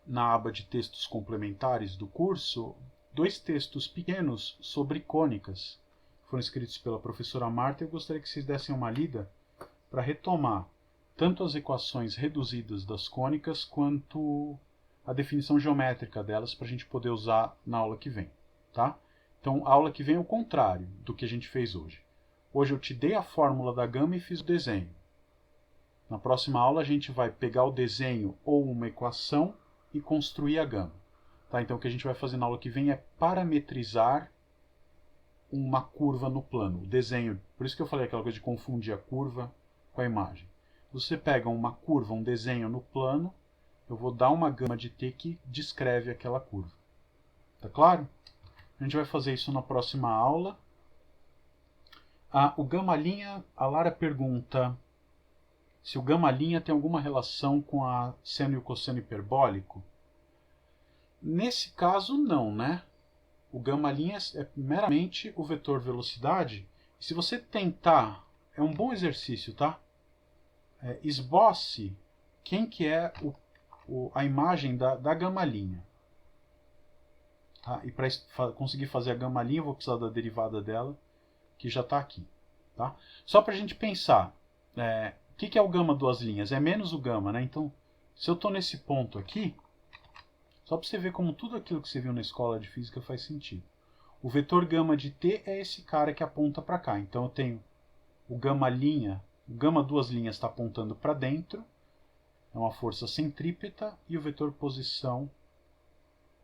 na aba de textos complementares do curso, 2 textos pequenos sobre cônicas. Foram escritos pela professora Marta. Eu gostaria que vocês dessem uma lida para retomar tanto as equações reduzidas das cônicas quanto a definição geométrica delas para a gente poder usar na aula que vem, tá? Então, a aula que vem é o contrário do que a gente fez hoje. Hoje eu te dei a fórmula da gama e fiz o desenho. Na próxima aula a gente vai pegar o desenho ou uma equação e construir a gama. Tá? Então o que a gente vai fazer na aula que vem é parametrizar uma curva no plano. O desenho, por isso que eu falei aquela coisa de confundir a curva com a imagem. Você pega uma curva, um desenho no plano, eu vou dar uma gama de t que descreve aquela curva. Tá claro? A gente vai fazer isso na próxima aula. O gama-linha, a Lara pergunta se o gama-linha tem alguma relação com a seno e o cosseno hiperbólico. Nesse caso, não, né? O gama-linha é meramente o vetor velocidade. Se você tentar, é um bom exercício, tá? Esboce quem que é a imagem da gama-linha. Tá? E para conseguir fazer a gama-linha, eu vou precisar da derivada dela, que já está aqui. Tá? Só para a gente pensar, o que é o gama duas linhas? É menos o gama, né? Então, se eu estou nesse ponto aqui, só para você ver como tudo aquilo que você viu na escola de física faz sentido. O vetor gama de t é esse cara que aponta para cá. Então eu tenho o gama duas linhas está apontando para dentro, é uma força centrípeta, e o vetor posição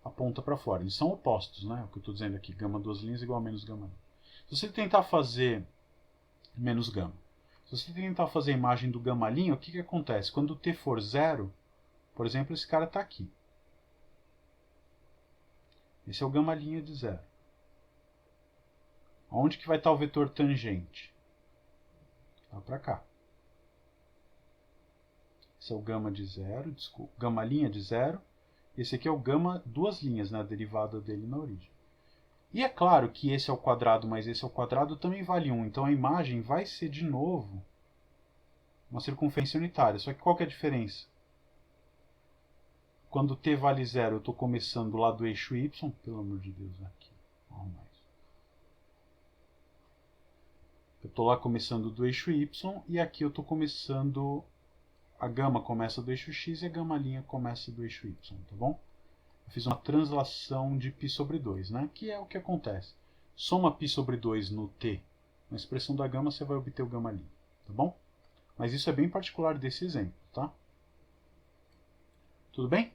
aponta para fora. Eles são opostos, né? O que eu estou dizendo aqui, gama duas linhas igual a menos gama. Se você tentar fazer menos gama, se você tentar fazer a imagem do gama-linha, o que acontece? Quando o t for zero, por exemplo, esse cara está aqui. Esse é o gama-linha de zero. Onde que vai estar o vetor tangente? Está para cá. Esse é o gama de zero, desculpa, gama-linha de zero. Esse aqui é o gama duas linhas, né, a derivada dele na origem. E é claro que esse é o quadrado mais esse é o quadrado também vale 1. Então a imagem vai ser de novo uma circunferência unitária. Só que qual que é a diferença? Quando t vale 0, eu estou começando lá do eixo y. Pelo amor de Deus, aqui. Eu estou lá começando do eixo y e aqui eu estou começando... A gama começa do eixo x e a gama-linha começa do eixo y, tá bom? Eu fiz uma translação de π sobre 2, né? Que é o que acontece. Soma π sobre 2 no t, na expressão da gama, você vai obter o gama-linha, tá bom? Mas isso é bem particular desse exemplo, tá? Tudo bem?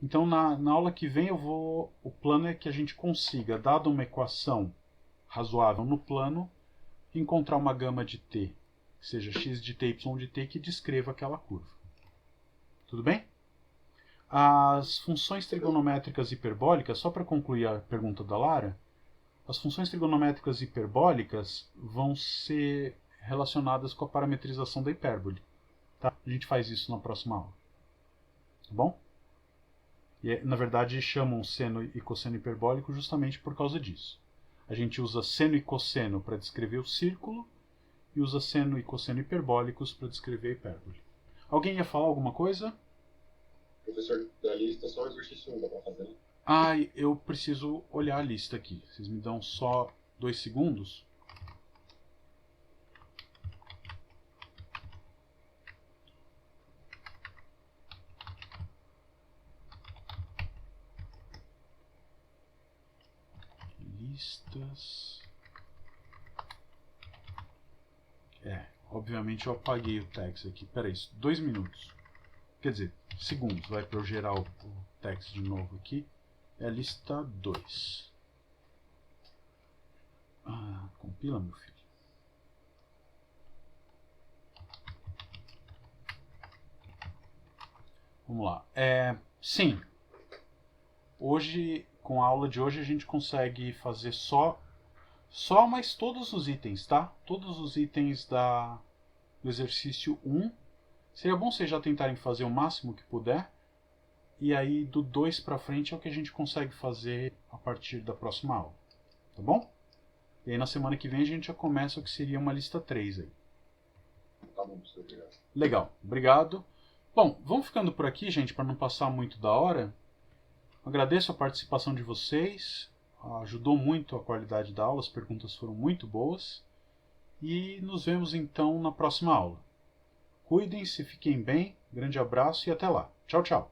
Então, na aula que vem, o plano é que a gente consiga, dada uma equação razoável no plano, encontrar uma gama de t, que seja x de t, y de t, que descreva aquela curva. Tudo bem? As funções trigonométricas hiperbólicas, só para concluir a pergunta da Lara, as funções trigonométricas hiperbólicas vão ser relacionadas com a parametrização da hipérbole. Tá? A gente faz isso na próxima aula. Tá bom? E, na verdade, chamam seno e cosseno hiperbólico justamente por causa disso. A gente usa seno e cosseno para descrever o círculo e usa seno e cosseno hiperbólicos para descrever a hipérbole. Alguém ia falar alguma coisa? Professor, da lista só o exercício 1 dá para fazer, né? Eu preciso olhar a lista aqui. Vocês me dão só 2 segundos? Listas... obviamente eu apaguei o text aqui. Peraí, 2 minutos. quer dizer, segundos, vai para eu gerar o text de novo aqui. É a lista 2. Compila, meu filho. Vamos lá. Sim. Hoje, com a aula de hoje, a gente consegue fazer só mais todos os itens, tá? Todos os itens do exercício 1. Seria bom vocês já tentarem fazer o máximo que puder. E aí, do 2 para frente é o que a gente consegue fazer a partir da próxima aula. Tá bom? E aí, na semana que vem, a gente já começa o que seria uma lista 3 aí. Tá bom, professor, obrigado. Legal, obrigado. Bom, vamos ficando por aqui, gente, para não passar muito da hora. Agradeço a participação de vocês. Ajudou muito a qualidade da aula, as perguntas foram muito boas. E nos vemos então na próxima aula. Cuidem-se, fiquem bem, grande abraço e até lá. Tchau, tchau.